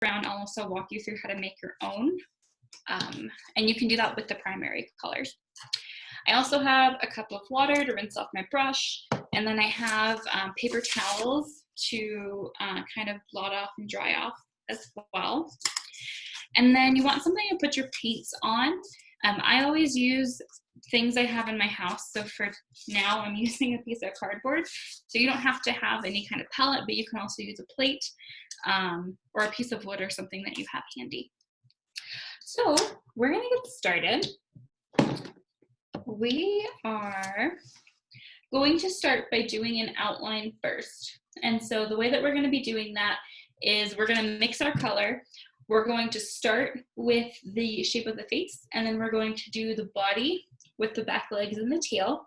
brown, I'll also walk you through how to make your own. And you can do that with the primary colors. I also have a cup of water to rinse off my brush, and then I have paper towels to kind of blot off and dry off as well. And then you want something to put your paints on. I always use things I have in my house. So for now, I'm using a piece of cardboard. So you don't have to have any kind of palette, but you can also use a plate or a piece of wood or something that you have handy. So we're gonna get started. We are going to start by doing an outline first. And so the way that we're gonna be doing that is we're gonna mix our color. We're going to start with the shape of the face, and then we're going to do the body with the back legs and the tail.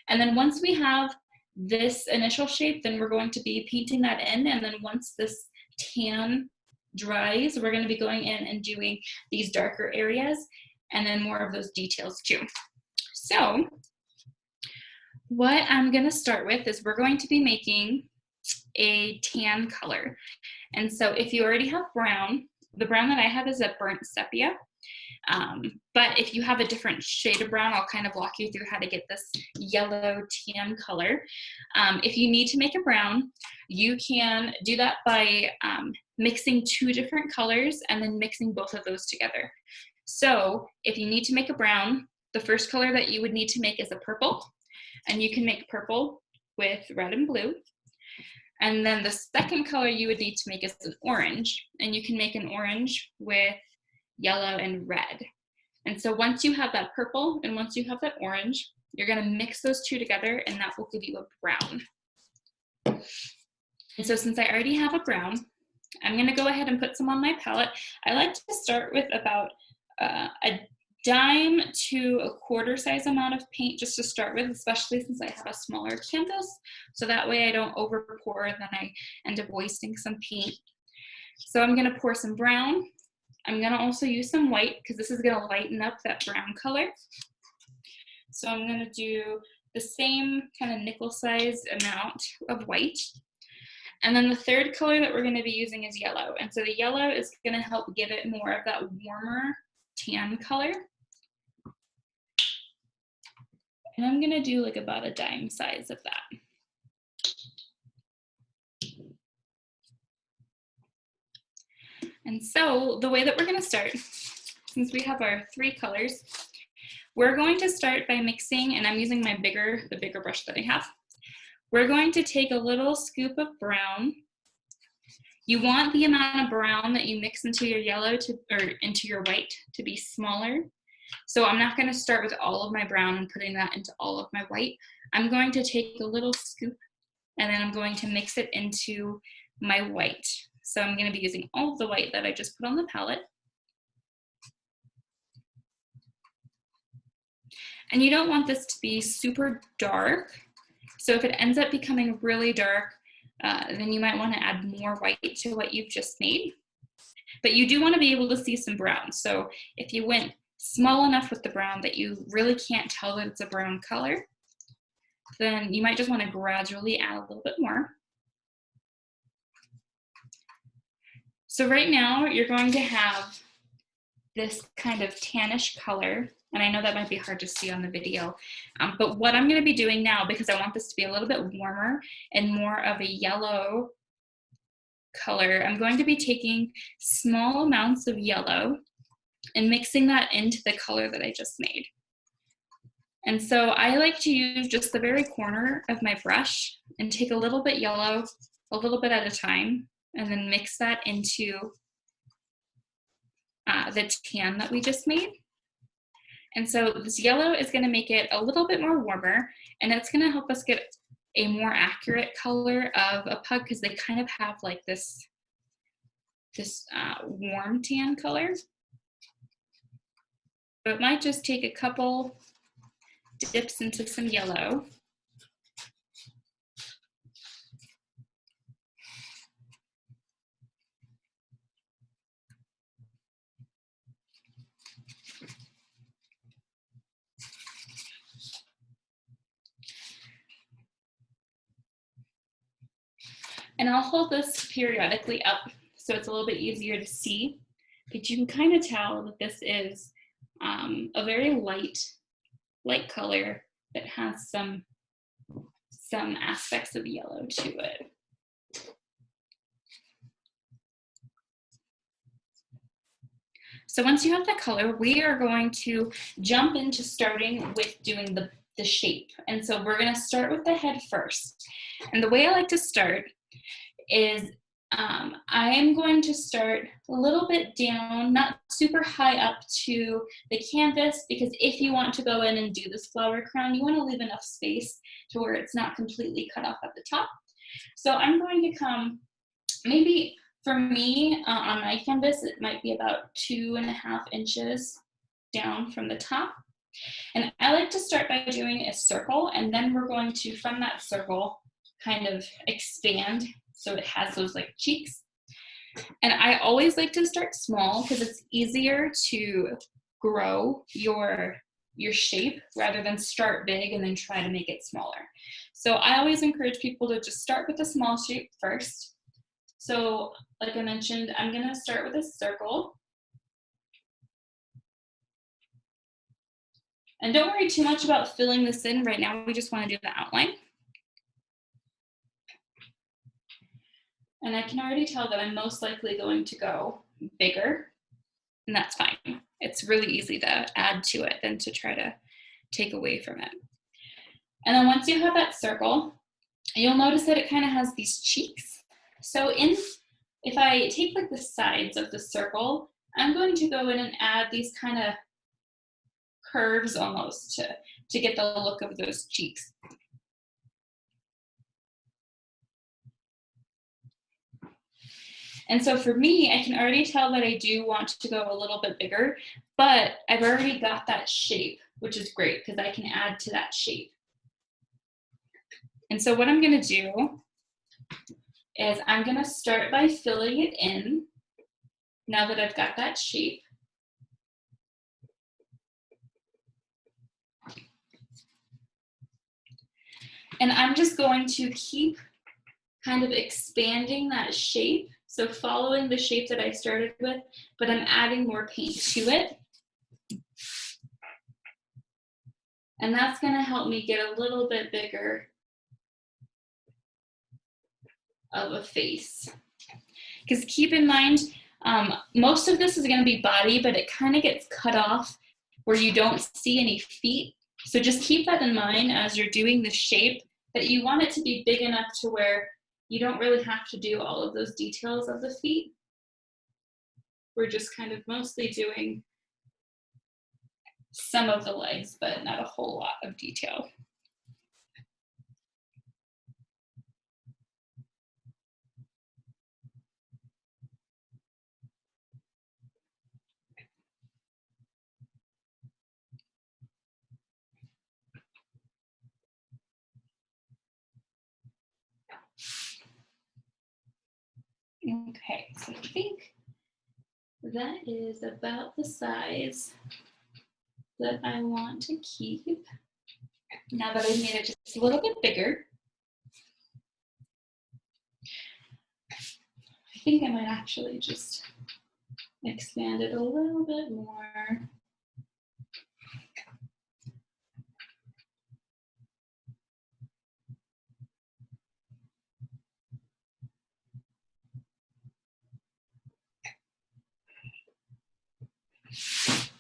And then once we have this initial shape, then we're going to be painting that in. And then once this tan dries, we're going to be going in and doing these darker areas and then more of those details too. So what I'm going to start with is we're going to be making a tan color. And so if you already have brown, the brown that I have is a burnt sepia. But if you have a different shade of brown, I'll kind of walk you through how to get this yellow tan color. If you need to make a brown, you can do that by mixing two different colors and then mixing both of those together. So if you need to make a brown, the first color that you would need to make is a purple, and you can make purple with red and blue. And then the second color you would need to make is an orange, and you can make an orange with yellow and red. And so once you have that purple and once you have that orange, you're going to mix those two together, and that will give you a brown. And so since I already have a brown, I'm going to go ahead and put some on my palette. I like to start with about a dime to a quarter size amount of paint just to start with, especially since I have a smaller canvas. So that way I don't over pour and then I end up wasting some paint. So I'm going to pour some brown. I'm going to also use some white because this is going to lighten up that brown color. So I'm going to do the same kind of nickel size amount of white. And then the third color that we're going to be using is yellow. And so the yellow is going to help give it more of that warmer tan color. And I'm going to do like about a dime size of that. And so the way that we're going to start, since we have our three colors, we're going to start by mixing, and I'm using the bigger brush that I have. We're going to take a little scoop of brown. You want the amount of brown that you mix into your yellow or into your white to be smaller. So I'm not going to start with all of my brown and putting that into all of my white. I'm going to take a little scoop and then I'm going to mix it into my white. So I'm going to be using all of the white that I just put on the palette. And you don't want this to be super dark. So if it ends up becoming really dark, then you might want to add more white to what you've just made. But you do want to be able to see some brown. So if you went small enough with the brown that you really can't tell that it's a brown color, then you might just want to gradually add a little bit more. So right now you're going to have this kind of tannish color, and I know that might be hard to see on the video, but what I'm going to be doing now, because I want this to be a little bit warmer and more of a yellow color, I'm going to be taking small amounts of yellow and mixing that into the color that I just made. And so I like to use just the very corner of my brush and take a little bit yellow, a little bit at a time, and then mix that into the tan that we just made. And so this yellow is going to make it a little bit more warmer, and it's going to help us get a more accurate color of a pug because they kind of have like this warm tan color. So it might just take a couple dips into some yellow. And I'll hold this periodically up so it's a little bit easier to see, but you can kind of tell that this is a very light color that has some aspects of yellow to it. So once you have the color, we are going to jump into starting with doing the shape. And so we're gonna start with the head first. And the way I like to start is I am going to start a little bit down, not super high up to the canvas, because if you want to go in and do this flower crown, you want to leave enough space to where it's not completely cut off at the top. So I'm going to come, maybe for me on my canvas, it might be about 2.5 inches down from the top. And I like to start by doing a circle, and then we're going to, from that circle, kind of expand so it has those like cheeks. And I always like to start small because it's easier to grow your shape rather than start big and then try to make it smaller. So I always encourage people to just start with a small shape first. So like I mentioned, I'm gonna start with a circle. And don't worry too much about filling this in right now. We just want to do the outline. And I can already tell that I'm most likely going to go bigger, and that's fine. It's really easy to add to it than to try to take away from it. And then once you have that circle, you'll notice that it kind of has these cheeks. So if I take like the sides of the circle, I'm going to go in and add these kind of curves almost to get the look of those cheeks. And so for me, I can already tell that I do want to go a little bit bigger, but I've already got that shape, which is great because I can add to that shape. And so what I'm gonna do is I'm gonna start by filling it in now that I've got that shape. And I'm just going to keep kind of expanding that shape. So following the shape that I started with, but I'm adding more paint to it. And that's gonna help me get a little bit bigger of a face. Because keep in mind, most of this is gonna be body, but it kind of gets cut off where you don't see any feet. So just keep that in mind as you're doing the shape, that you want it to be big enough to where you don't really have to do all of those details of the feet. We're just kind of mostly doing some of the legs, but not a whole lot of detail. Okay, so I think that is about the size that I want to keep. Now that I've made it just a little bit bigger, I think I might actually just expand it a little bit more.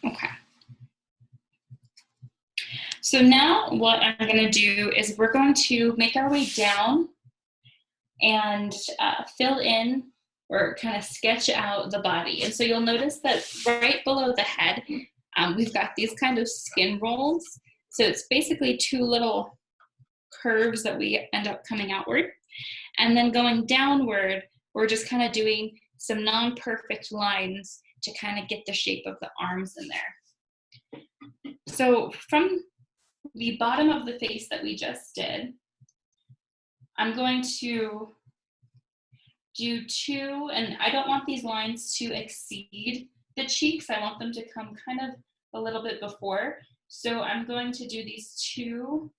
Okay. So now what I'm going to do is we're going to make our way down and fill in or kind of sketch out the body. And so you'll notice that right below the head, we've got these kind of skin rolls. So it's basically two little curves that we end up coming outward. And then going downward, we're just kind of doing some non-perfect lines to kind of get the shape of the arms in there. So from the bottom of the face that we just did, I'm going to do two, and I don't want these lines to exceed the cheeks. I want them to come kind of a little bit before. So I'm going to do these two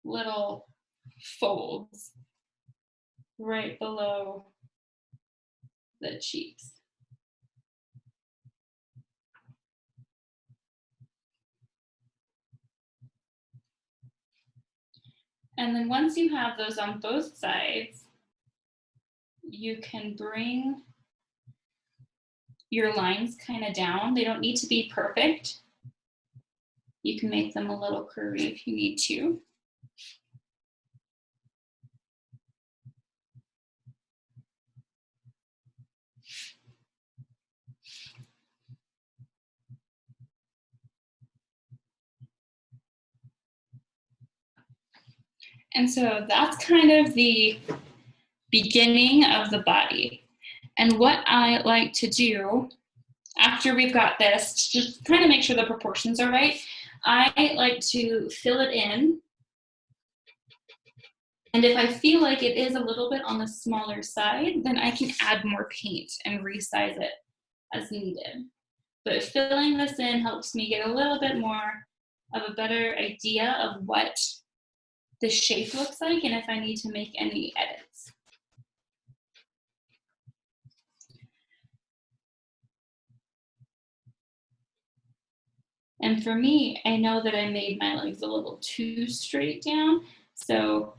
little folds right below the cheeks. And then once you have those on both sides, you can bring your lines kind of down. They don't need to be perfect. You can make them a little curvy if you need to. And so that's kind of the beginning of the body. And what I like to do after we've got this, just kind of make sure the proportions are right, I like to fill it in. And if I feel like it is a little bit on the smaller side, then I can add more paint and resize it as needed. But filling this in helps me get a little bit more of a better idea of what the shape looks like and if I need to make any edits. And for me, I know that I made my legs a little too straight down, so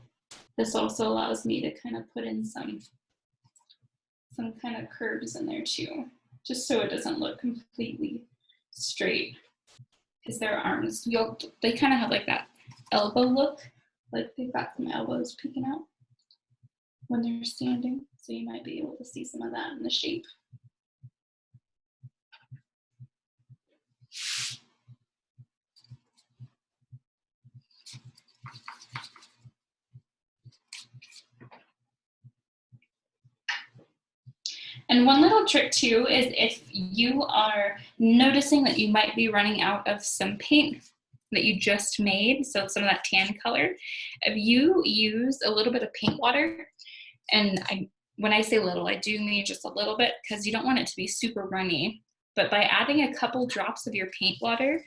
this also allows me to kind of put in some kind of curves in there too, just so it doesn't look completely straight. Because their arms, they kind of have like that elbow look, like they've got some elbows peeking out when they're standing. So you might be able to see some of that in the shape. And one little trick too is if you are noticing that you might be running out of some paint that you just made, so some of that tan color, if you use a little bit of paint water, and when I say little, I do mean just a little bit because you don't want it to be super runny, but by adding a couple drops of your paint water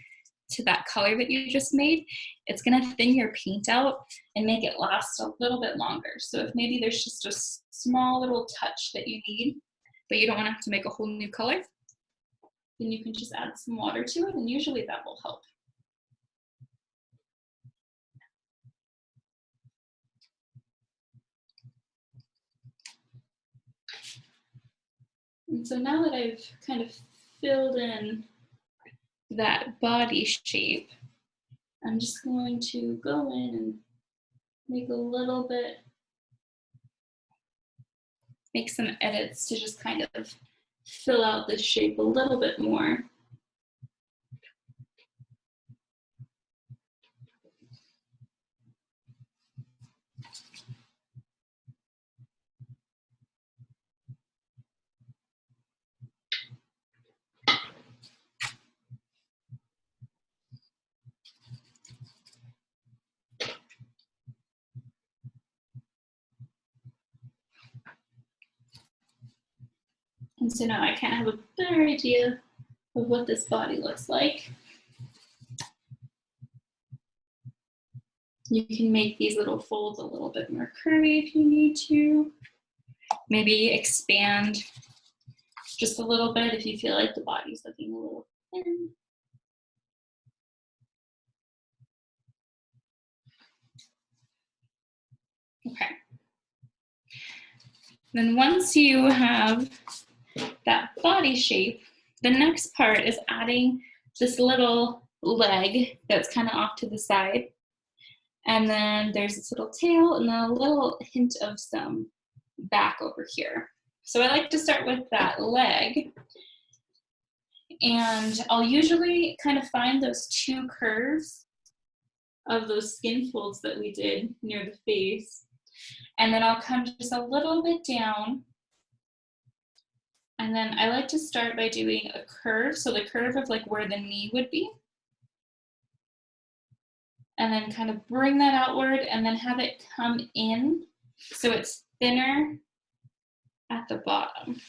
to that color that you just made, it's gonna thin your paint out and make it last a little bit longer. So if maybe there's just a small little touch that you need, but you don't want to have to make a whole new color, then you can just add some water to it, and usually that will help. And so now that I've kind of filled in that body shape, I'm just going to go in and make some edits to just kind of fill out this shape a little bit more. And so now I kind of have a better idea of what this body looks like. You can make these little folds a little bit more curvy if you need to. Maybe expand just a little bit if you feel like the body's looking a little thin. Okay. Then once you have that body shape, the next part is adding this little leg that's kind of off to the side. And then there's this little tail and then a little hint of some back over here. So I like to start with that leg. And I'll usually kind of find those two curves of those skin folds that we did near the face. And then I'll come just a little bit down. And then I like to start by doing a curve. So the curve of like where the knee would be. And then kind of bring that outward and then have it come in so it's thinner at the bottom.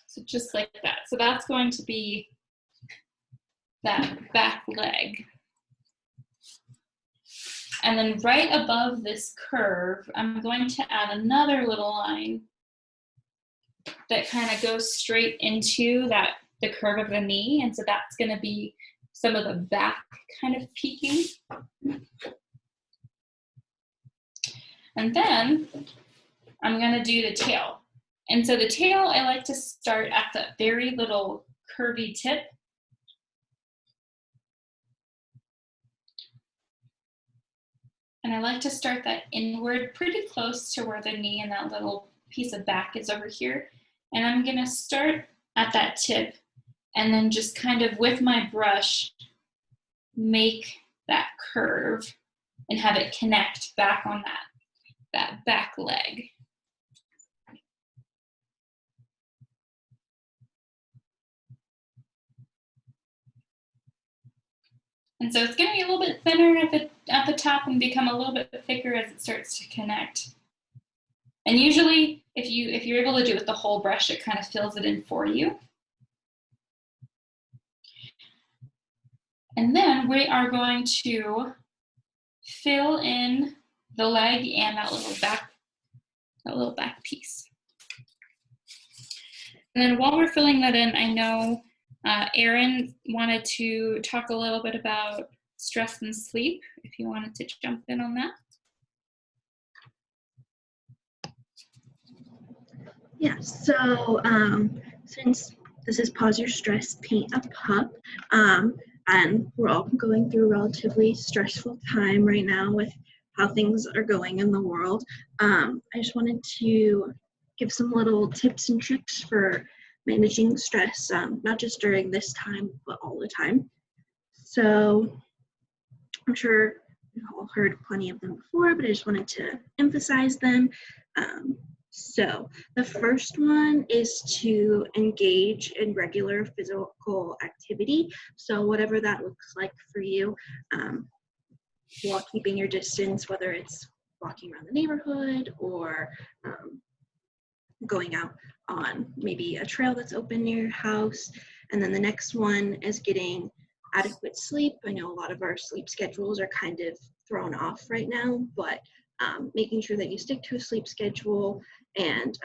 So just like that. So that's going to be that back leg. And then right above this curve, I'm going to add another little line that kind of goes straight into the curve of the knee. And so that's going to be some of the back kind of peeking. And then I'm going to do the tail. And so the tail, I like to start at the very little curvy tip. And I like to start that inward pretty close to where the knee and that little piece of back is over here. And I'm going to start at that tip and then just kind of with my brush make that curve and have it connect back on that back leg. And so it's going to be a little bit thinner at the top and become a little bit thicker as it starts to connect. And usually, if you're able to do it with the whole brush, it kind of fills it in for you. And then we are going to fill in the leg and that little back piece. And then while we're filling that in, I know Erin wanted to talk a little bit about stress and sleep, if you wanted to jump in on that. Yeah, so since this is Pause Your Stress, Paint a Pup, and we're all going through a relatively stressful time right now with how things are going in the world, I just wanted to give some little tips and tricks for managing stress, not just during this time, but all the time. So I'm sure you've all heard plenty of them before, but I just wanted to emphasize them. So the first one is to engage in regular physical activity. So whatever that looks like for you, while keeping your distance, whether it's walking around the neighborhood or going out on maybe a trail that's open near your house. And then the next one is getting adequate sleep. I know a lot of our sleep schedules are kind of thrown off right now, but making sure that you stick to a sleep schedule, and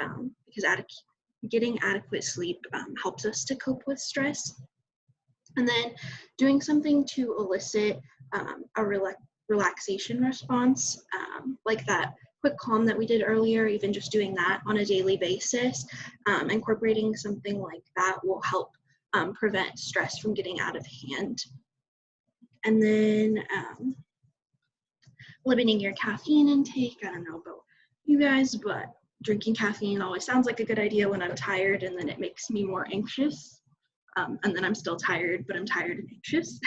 because getting adequate sleep helps us to cope with stress. And then doing something to elicit a relaxation response, like that quick calm that we did earlier, even just doing that on a daily basis, incorporating something like that will help prevent stress from getting out of hand. And then limiting your caffeine intake. I don't know about you guys, but drinking caffeine always sounds like a good idea when I'm tired, and then it makes me more anxious. And then I'm still tired, but I'm tired and anxious.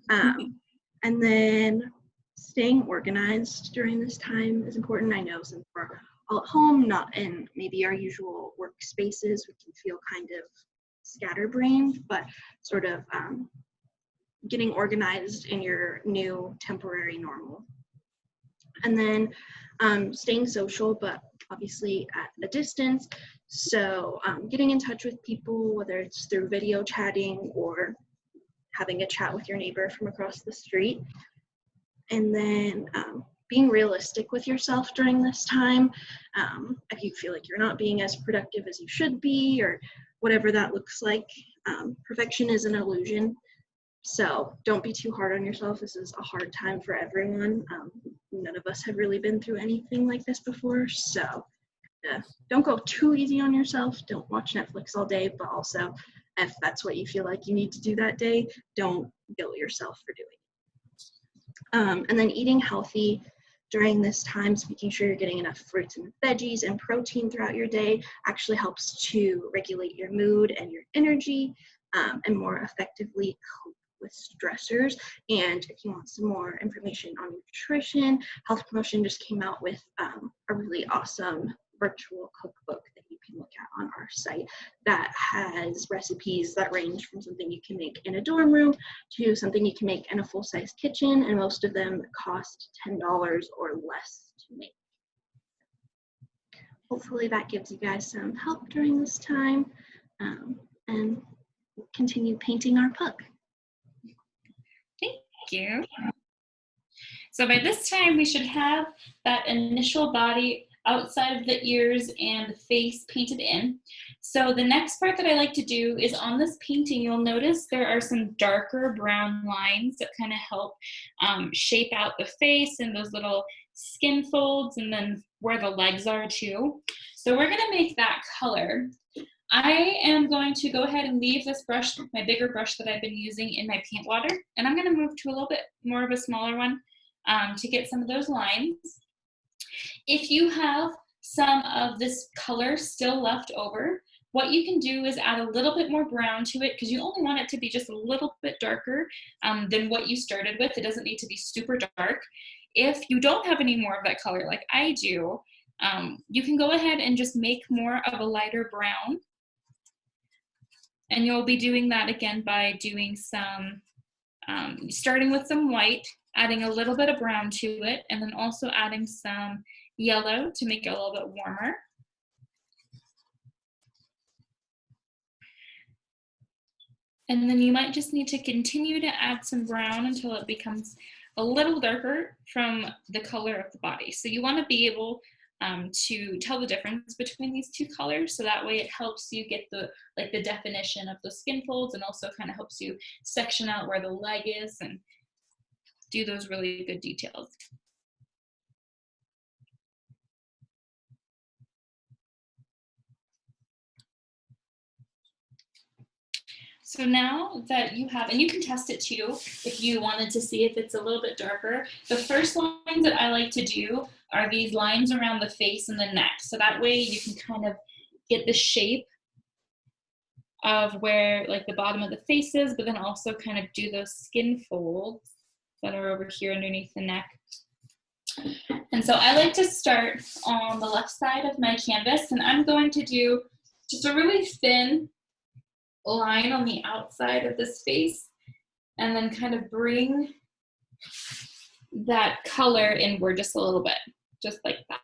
And then staying organized during this time is important. I know since we're all at home, not in maybe our usual workspaces, we can feel kind of scatterbrained, but sort of getting organized in your new temporary normal. And then staying social, but obviously at a distance. So getting in touch with people, whether it's through video chatting or having a chat with your neighbor from across the street. And then being realistic with yourself during this time. If you feel like you're not being as productive as you should be, or whatever that looks like, perfection is an illusion. So don't be too hard on yourself. This is a hard time for everyone. None of us have really been through anything like this before. So don't go too easy on yourself. Don't watch Netflix all day, but also if that's what you feel like you need to do that day, don't guilt yourself for doing it. And then eating healthy during this time, so making sure you're getting enough fruits and veggies and protein throughout your day actually helps to regulate your mood and your energy, and more effectively cope with stressors. And if you want some more information on nutrition, Health Promotion just came out with a really awesome virtual cookbook that you can look at on our site that has recipes that range from something you can make in a dorm room to something you can make in a full-size kitchen, and most of them cost $10 or less to make. Hopefully that gives you guys some help during this time, and continue painting our pup. Thank you. So by this time, we should have that initial body outside of the ears and the face painted in. So the next part that I like to do is on this painting, you'll notice there are some darker brown lines that kind of help shape out the face and those little skin folds, and then where the legs are too. So we're gonna make that color. I am going to go ahead and leave this brush, my bigger brush that I've been using, in my paint water, and I'm gonna move to a little bit more of a smaller one to get some of those lines. If you have some of this color still left over, what you can do is add a little bit more brown to it, because you only want it to be just a little bit darker than what you started with. It doesn't need to be super dark. If you don't have any more of that color like I do, you can go ahead and just make more of a lighter brown. And you'll be doing that again by doing some, starting with some white, adding a little bit of brown to it, and then also adding some yellow to make it a little bit warmer. And then you might just need to continue to add some brown until it becomes a little darker from the color of the body. So you want to be able to tell the difference between these two colors, so that way it helps you get the definition of the skin folds, and also kind of helps you section out where the leg is and do those really good details. So now that you have, and you can test it too if you wanted to see if it's a little bit darker, the first lines that I like to do are these lines around the face and the neck. So that way you can kind of get the shape of where like the bottom of the face is, but then also kind of do those skin folds that are over here underneath the neck. And so I like to start on the left side of my canvas, and I'm going to do just a really thin line on the outside of this face, and then kind of bring that color inward just a little bit, just like that.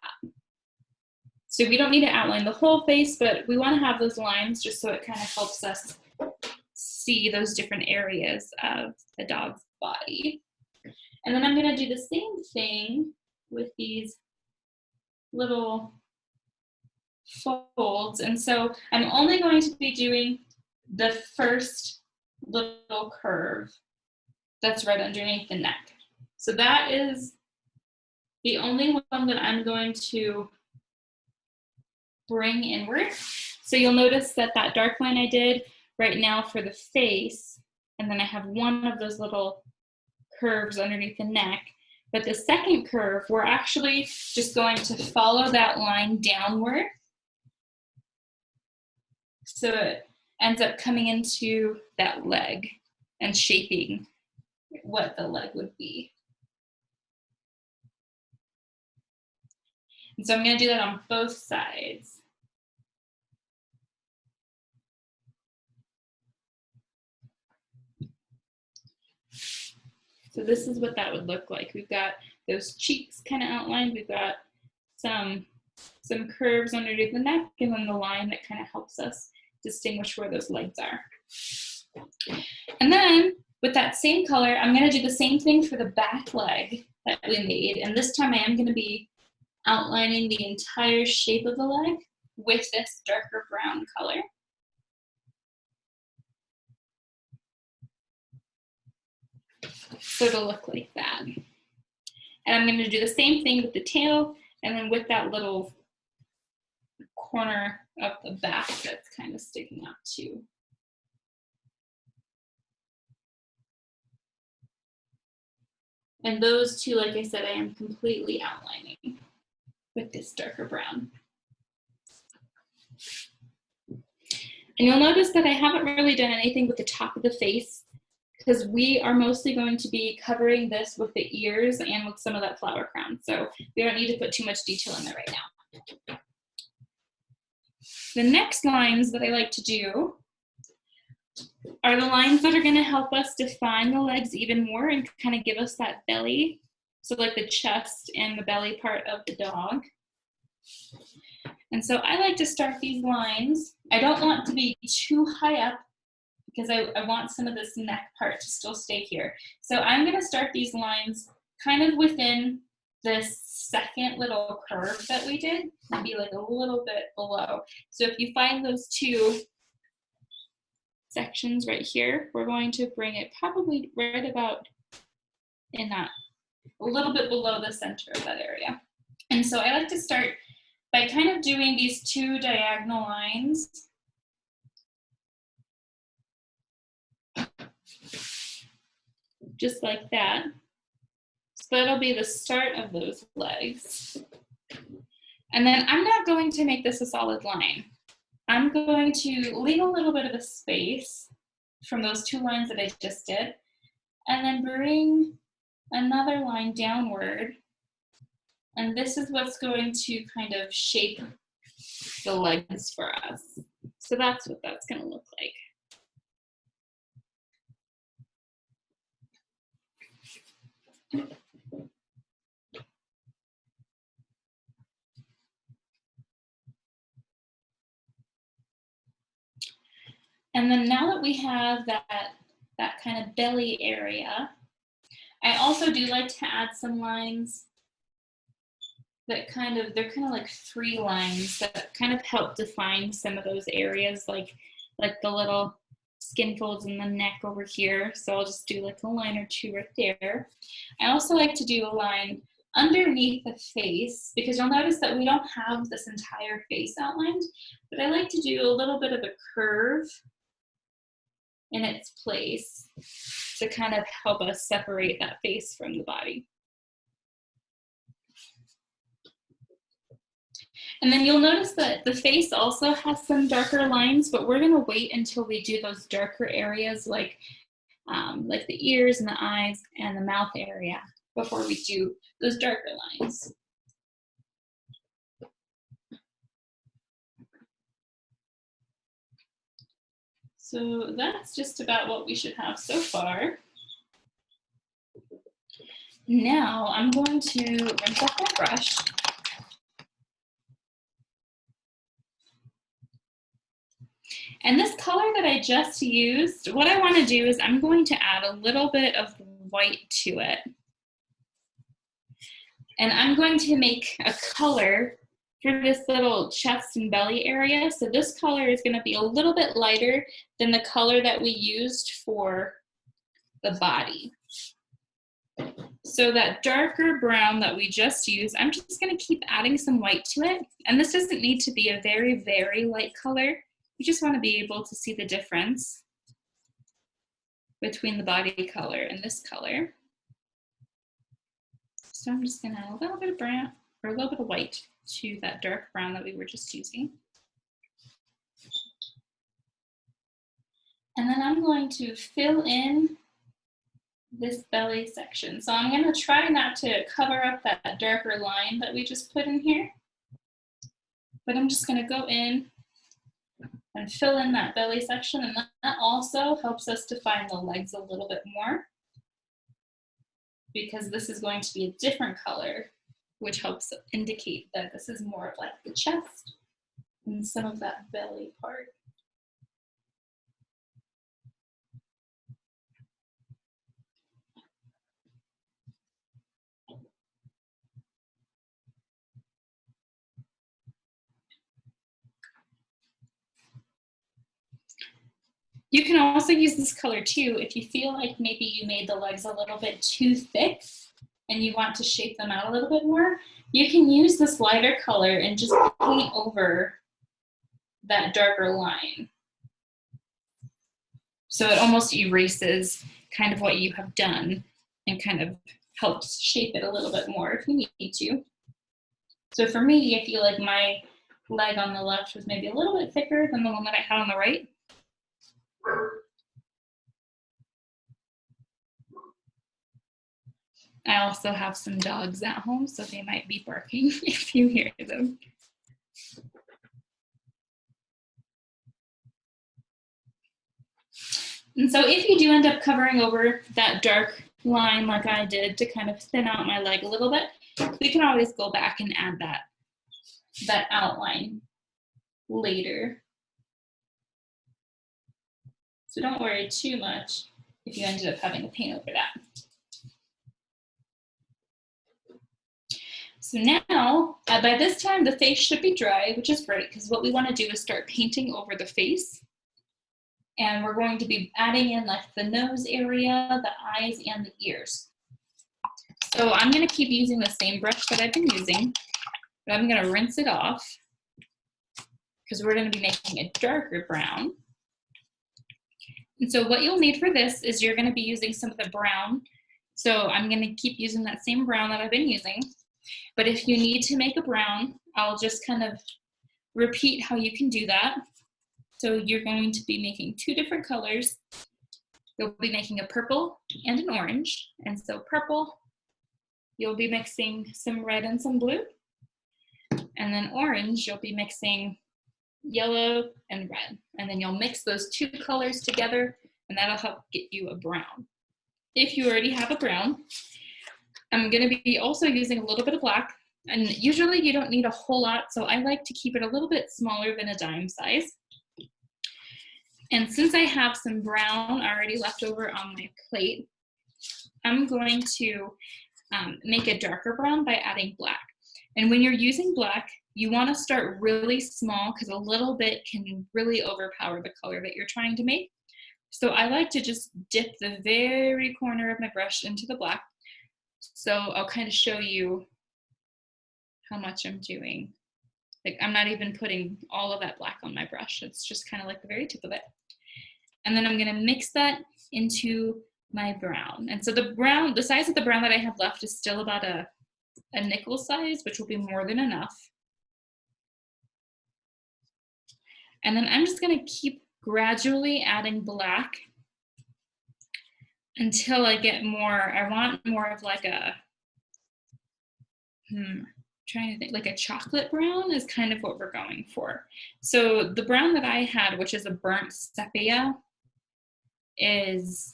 So we don't need to outline the whole face, but we want to have those lines just so it kind of helps us see those different areas of the dog's body. And then I'm going to do the same thing with these little folds. And so I'm only going to be doing the first little curve that's right underneath the neck. So that is the only one that I'm going to bring inward. So you'll notice that that dark line I did right now for the face, and then I have one of those little curves underneath the neck. But the second curve, we're actually just going to follow that line downward. So it ends up coming into that leg and shaping what the leg would be. And so I'm going to do that on both sides. So this is what that would look like. We've got those cheeks kind of outlined. We've got some curves underneath the neck, and then the line that kind of helps us distinguish where those legs are. And then with that same color, I'm going to do the same thing for the back leg that we made. And this time I am going to be outlining the entire shape of the leg with this darker brown color. So it'll look like that. And I'm going to do the same thing with the tail, and then with that little corner of the back that's kind of sticking out too. And those two, like I said, I am completely outlining with this darker brown. And you'll notice that I haven't really done anything with the top of the face, because we are mostly going to be covering this with the ears and with some of that flower crown. So we don't need to put too much detail in there right now. The next lines that I like to do are the lines that are going to help us define the legs even more and kind of give us that belly. So like the chest and the belly part of the dog. And so I like to start these lines. I don't want to be too high up, because I want some of this neck part to still stay here. So I'm going to start these lines kind of within this second little curve that we did, maybe like a little bit below. So if you find those two sections right here, we're going to bring it probably right about in that, a little bit below the center of that area. And so I like to start by kind of doing these two diagonal lines. Just like that. So that'll be the start of those legs. And then I'm not going to make this a solid line. I'm going to leave a little bit of a space from those two lines that I just did, and then bring another line downward. And this is what's going to kind of shape the legs for us. So that's what that's going to look like. And then now that we have that kind of belly area, I also do like to add some lines that they're kind of like free lines that kind of help define some of those areas, like the little skin folds in the neck over here. So I'll just do like a line or two right there. I also like to do a line underneath the face, because you'll notice that we don't have this entire face outlined, but I like to do a little bit of a curve in its place to kind of help us separate that face from the body. And then you'll notice that the face also has some darker lines, but we're gonna wait until we do those darker areas like the ears and the eyes and the mouth area before we do those darker lines. So that's just about what we should have so far. Now I'm going to rinse off my brush. And this color that I just used, what I want to do is I'm going to add a little bit of white to it. And I'm going to make a color for this little chest and belly area. So this color is going to be a little bit lighter than the color that we used for the body. So that darker brown that we just used, I'm just going to keep adding some white to it. And this doesn't need to be a very, very light color. You just want to be able to see the difference between the body color and this color. So I'm just going to add a little bit of brown or a little bit of white to that dark brown that we were just using. And then I'm going to fill in this belly section. So I'm going to try not to cover up that darker line that we just put in here, but I'm just going to go in and fill in that belly section, and that also helps us define the legs a little bit more, because this is going to be a different color, which helps indicate that this is more of like the chest and some of that belly part. You can also use this color too if you feel like maybe you made the legs a little bit too thick and you want to shape them out a little bit more. You can use this lighter color and just paint over that darker line. So it almost erases kind of what you have done and kind of helps shape it a little bit more if you need to. So for me, I feel like my leg on the left was maybe a little bit thicker than the one that I had on the right. I also have some dogs at home, so they might be barking if you hear them. And so if you do end up covering over that dark line like I did to kind of thin out my leg a little bit, we can always go back and add that outline later. So don't worry too much if you ended up having to paint over that. So now, by this time, the face should be dry, which is great because what we want to do is start painting over the face. And we're going to be adding in like the nose area, the eyes, and the ears. So I'm going to keep using the same brush that I've been using, but I'm going to rinse it off because we're going to be making a darker brown. And so what you'll need for this is you're going to be using some of the brown. So I'm going to keep using that same brown that I've been using. But if you need to make a brown, I'll just kind of repeat how you can do that. So you're going to be making two different colors. You'll be making a purple and an orange. And so purple, you'll be mixing some red and some blue. And then orange, you'll be mixing yellow and red. And then you'll mix those two colors together, and that'll help get you a brown. If you already have a brown, I'm going to be also using a little bit of black. And usually you don't need a whole lot, so I like to keep it a little bit smaller than a dime size. And since I have some brown already left over on my plate, I'm going to make a darker brown by adding black. And when you're using black, you want to start really small because a little bit can really overpower the color that you're trying to make. So I like to just dip the very corner of my brush into the black. So I'll kind of show you how much I'm doing. Like I'm not even putting all of that black on my brush. It's just kind of like the very tip of it. And then I'm going to mix that into my brown. And so the size of the brown that I have left is still about a nickel size, which will be more than enough. And then I'm just going to keep gradually adding black until I get more. I want more of like a, trying to think, like a chocolate brown is kind of what we're going for. So the brown that I had, which is a burnt sepia, is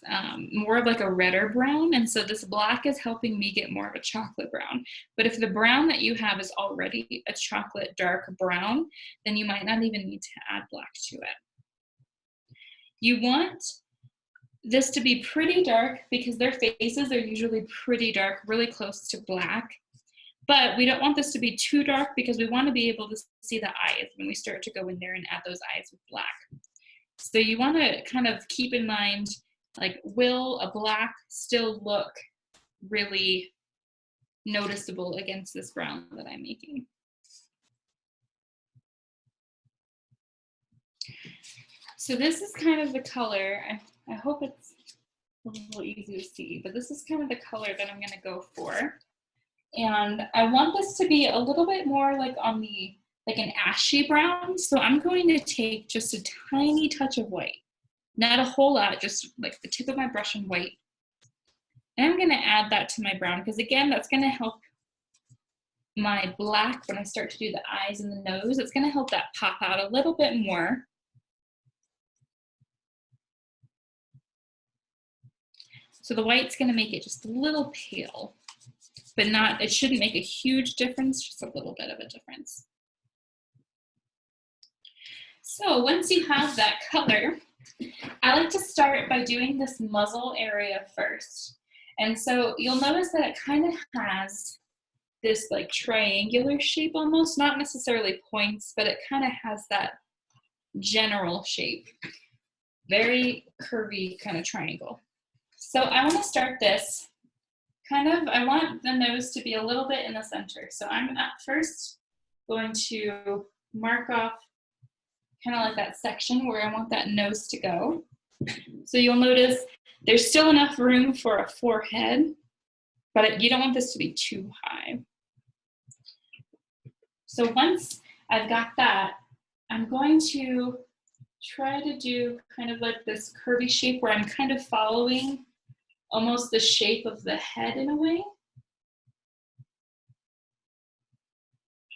more of like a redder brown. And so this black is helping me get more of a chocolate brown. But if the brown that you have is already a chocolate dark brown, then you might not even need to add black to it. You want this to be pretty dark because their faces are usually pretty dark, really close to black. But we don't want this to be too dark because we want to be able to see the eyes when we start to go in there and add those eyes with black. So you want to kind of keep in mind, like, will a black still look really noticeable against this brown that I'm making? So this is kind of the color. I hope it's a little easy to see, but this is kind of the color that I'm going to go for. And I want this to be a little bit more like on the, like an ashy brown. So I'm going to take just a tiny touch of white, not a whole lot, just like the tip of my brush in white. And I'm going to add that to my brown because again, that's going to help my black when I start to do the eyes and the nose. It's going to help that pop out a little bit more. So the white's going to make it just a little pale, but not, it shouldn't make a huge difference, just a little bit of a difference. So once you have that color, I like to start by doing this muzzle area first. And so you'll notice that it kind of has this like triangular shape almost, not necessarily points, but it kind of has that general shape. Very curvy kind of triangle. So I want to start this kind of, I want the nose to be a little bit in the center. So I'm at first going to mark off kind of like that section where I want that nose to go. So you'll notice there's still enough room for a forehead, but you don't want this to be too high. So once I've got that, I'm going to try to do kind of like this curvy shape where I'm kind of following almost the shape of the head in a way.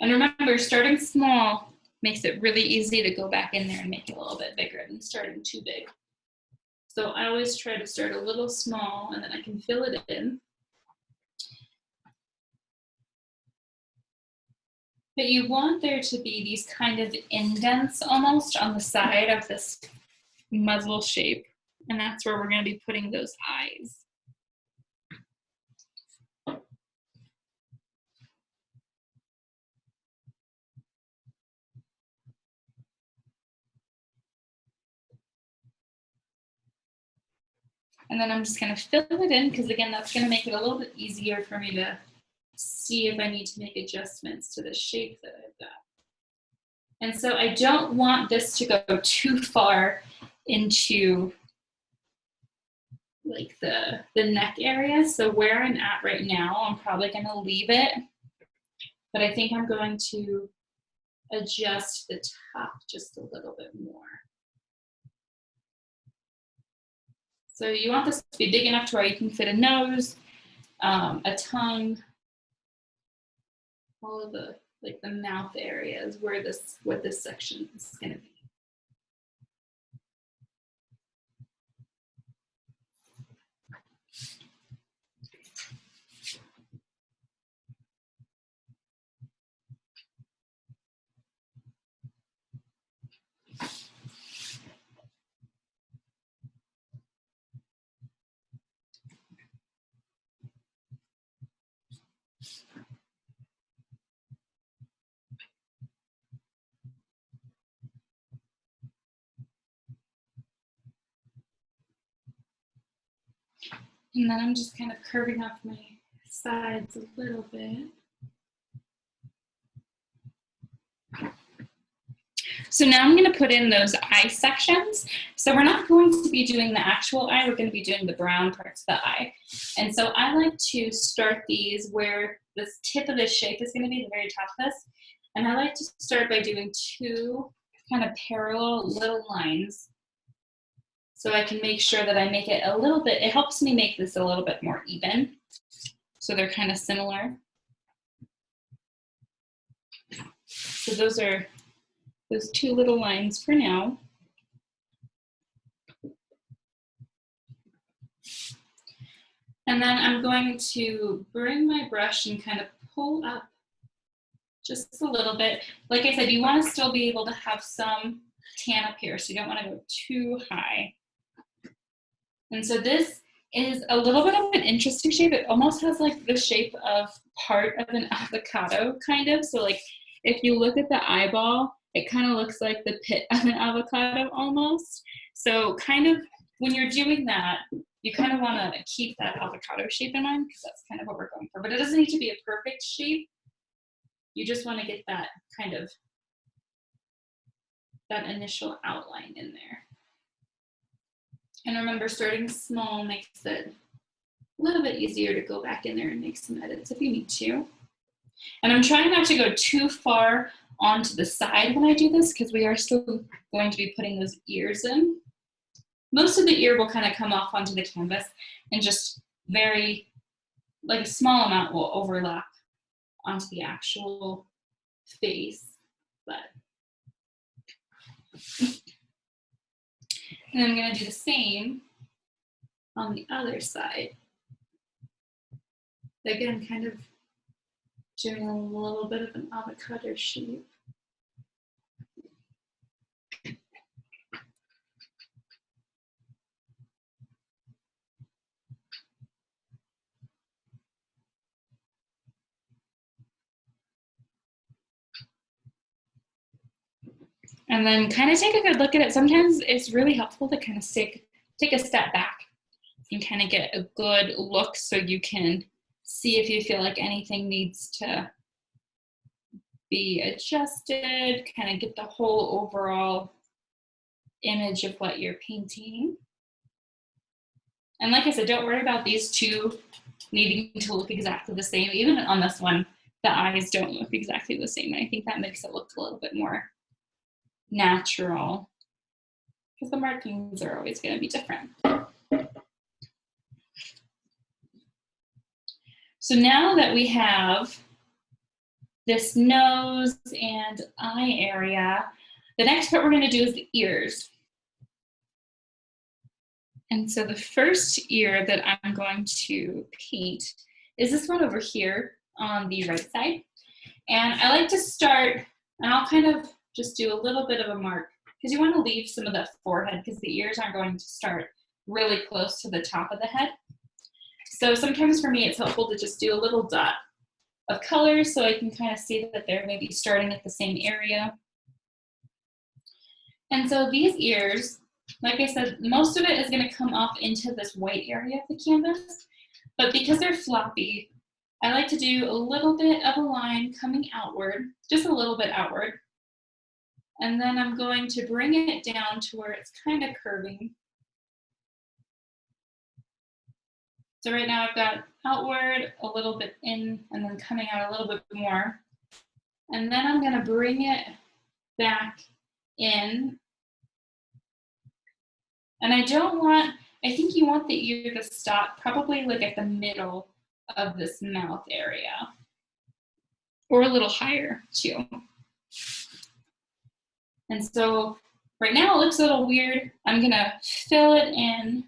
And remember, starting small makes it really easy to go back in there and make it a little bit bigger than starting too big. So I always try to start a little small and then I can fill it in. But you want there to be these kind of indents almost on the side of this muzzle shape. And that's where we're going to be putting those eyes. And then I'm just gonna fill it in because again, that's gonna make it a little bit easier for me to see if I need to make adjustments to the shape that I've got. And so I don't want this to go too far into like the neck area. So where I'm at right now, I'm probably gonna leave it, but I think I'm going to adjust the top just a little bit more. So you want this to be big enough to where you can fit a nose, a tongue, all of the like the mouth areas where what this section is going to be. And then I'm just kind of curving off my sides a little bit. So now I'm going to put in those eye sections. So we're not going to be doing the actual eye, we're going to be doing the brown parts of the eye. And so I like to start these where this tip of this shape is going to be the very top of this. And I like to start by doing two kind of parallel little lines. So I can make sure that I make it a little bit, it helps me make this a little bit more even. So they're kind of similar. So those are those two little lines for now. And then I'm going to bring my brush and kind of pull up just a little bit. Like I said, you want to still be able to have some tan up here, so you don't want to go too high. And so this is a little bit of an interesting shape. It almost has like the shape of part of an avocado, kind of. So like if you look at the eyeball, it kind of looks like the pit of an avocado almost. So kind of when you're doing that, you kind of want to keep that avocado shape in mind because that's kind of what we're going for. But it doesn't need to be a perfect shape. You just want to get that kind of, that initial outline in there. And remember, starting small makes it a little bit easier to go back in there and make some edits if you need to. And I'm trying not to go too far onto the side when I do this because we are still going to be putting those ears in. Most of the ear will kind of come off onto the canvas and just very, like a small amount will overlap onto the actual face. But and I'm going to do the same on the other side. Again, kind of doing a little bit of an avocado shape. And then kind of take a good look at it. Sometimes it's really helpful to kind of take a step back and kind of get a good look so you can see if you feel like anything needs to be adjusted, kind of get the whole overall image of what you're painting. And like I said, don't worry about these two needing to look exactly the same. Even on this one, the eyes don't look exactly the same. And I think that makes it look a little bit more natural because the markings are always going to be different. So now that we have this nose and eye area, the next part we're going to do is the ears. And so the first ear that I'm going to paint is this one over here on the right side. And I like to start, and I'll kind of just do a little bit of a mark because you want to leave some of that forehead because the ears aren't going to start really close to the top of the head. So sometimes for me it's helpful to just do a little dot of color so I can kind of see that they're maybe starting at the same area. And so these ears, Like I said, most of it is going to come off into this white area of the canvas, but because they're floppy, I like to do a little bit of a line coming outward, just a little bit outward. And then I'm going to bring it down to where it's kind of curving. So right now I've got outward, a little bit in, and then coming out a little bit more. And then I'm gonna bring it back in. And I think you want the ear to stop probably like at the middle of this mouth area, or a little higher too. And so right now it looks a little weird. I'm gonna fill it in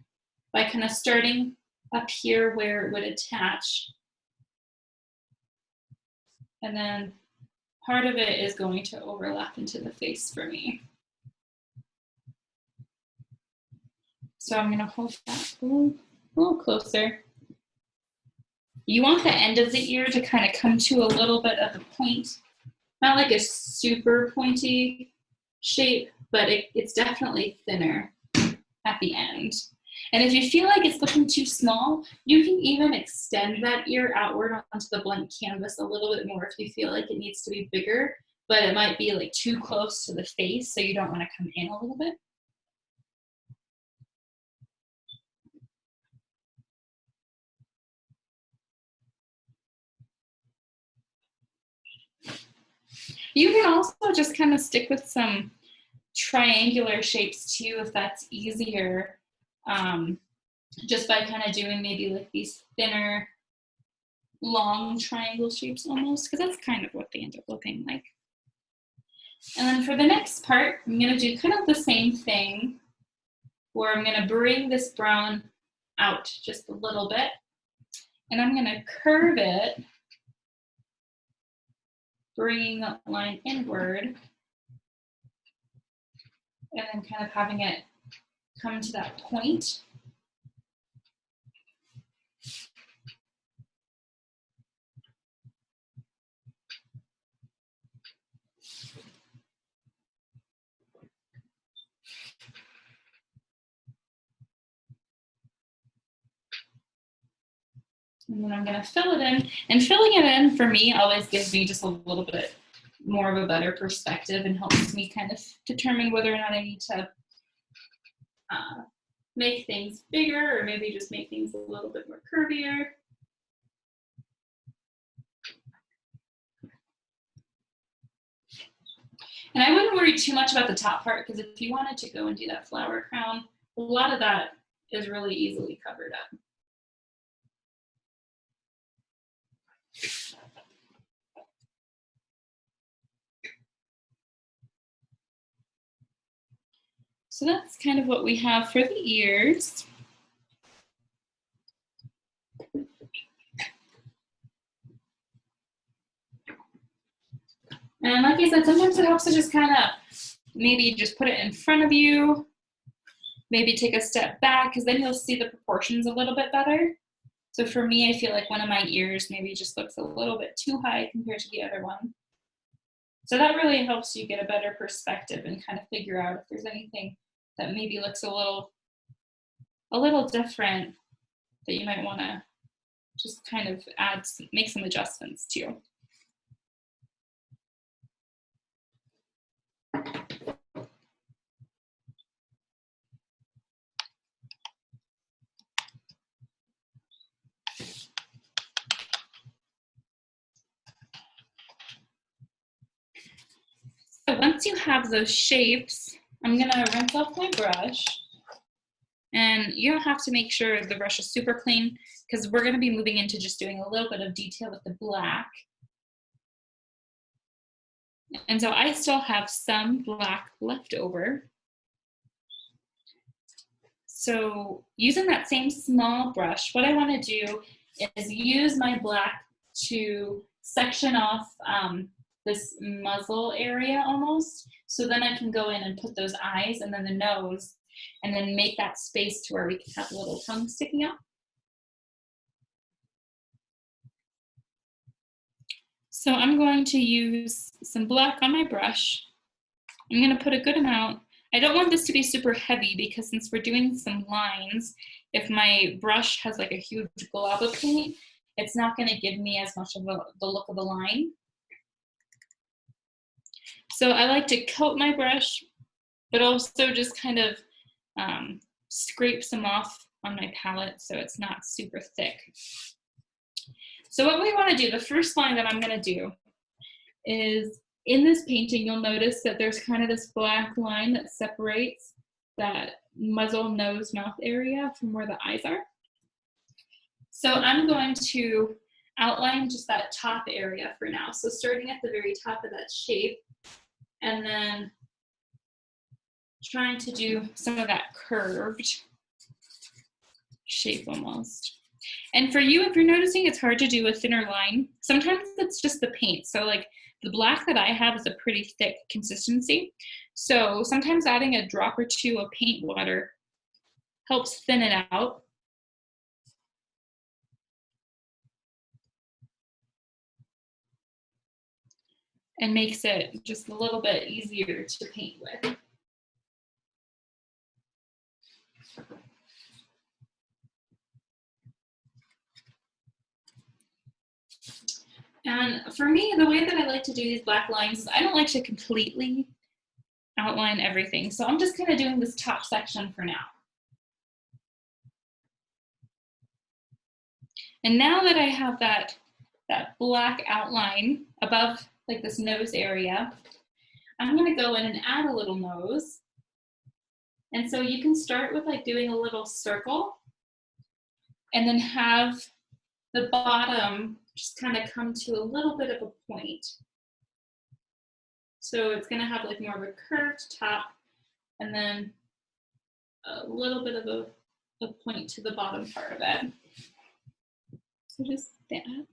by kind of starting up here where it would attach. And then part of it is going to overlap into the face for me. So I'm gonna hold that a little closer. You want the end of the ear to kind of come to a little bit of a point. Not like a super pointy shape, but it's definitely thinner at the end. And if you feel like it's looking too small, you can even extend that ear outward onto the blank canvas a little bit more if you feel like it needs to be bigger, but it might be like too close to the face, so you don't want to come in a little bit. You can also just kind of stick with some triangular shapes too, if that's easier. Just by kind of doing maybe like these thinner, long triangle shapes almost, because that's kind of what they end up looking like. And then for the next part, I'm going to do kind of the same thing, where I'm going to bring this brown out just a little bit, and I'm going to curve it, bringing that line inward, and then kind of having it come to that point. And then I'm going to fill it in. And filling it in for me always gives me just a little bit more of a better perspective and helps me kind of determine whether or not I need to make things bigger or maybe just make things a little bit more curvier. And I wouldn't worry too much about the top part, because if you wanted to go and do that flower crown, a lot of that is really easily covered up. So that's kind of what we have for the ears. And like I said, sometimes it helps to just kind of maybe just put it in front of you, maybe take a step back, because then you'll see the proportions a little bit better. So for me, I feel like one of my ears maybe just looks a little bit too high compared to the other one. So that really helps you get a better perspective and kind of figure out if there's anything that maybe looks a little different that you might want to just kind of make some adjustments to. So once you have those shapes, I'm gonna rinse off my brush. And you don't have to make sure the brush is super clean, because we're gonna be moving into just doing a little bit of detail with the black. And so I still have some black left over. So using that same small brush, what I wanna do is use my black to section off this muzzle area almost. So then I can go in and put those eyes and then the nose, and then make that space to where we can have a little tongue sticking out. So I'm going to use some black on my brush. I'm going to put a good amount I don't want this to be super heavy because since we're doing some lines, if my brush has like a huge glob of paint, it's not going to give me as much of the look of a line. So I like to coat my brush, but also just kind of scrape some off on my palette so it's not super thick. So what we want to do, the first line that I'm going to do is, in this painting, you'll notice that there's kind of this black line that separates that muzzle, nose, mouth area from where the eyes are. So I'm going to outline just that top area for now. So starting at the very top of that shape, and then trying to do some of that curved shape almost. And for you, if you're noticing it's hard to do a thinner line, sometimes it's just the paint. So like the black that I have is a pretty thick consistency. So sometimes adding a drop or two of paint water helps thin it out. And makes it just a little bit easier to paint with. And for me, the way that I like to do these black lines is I don't like to completely outline everything. So I'm just kind of doing this top section for now. And now that I have that black outline above like this nose area, I'm going to go in and add a little nose. And so you can start with like doing a little circle and then have the bottom just kind of come to a little bit of a point. So it's going to have like more of a curved top and then a little bit of a point to the bottom part of it. So just that.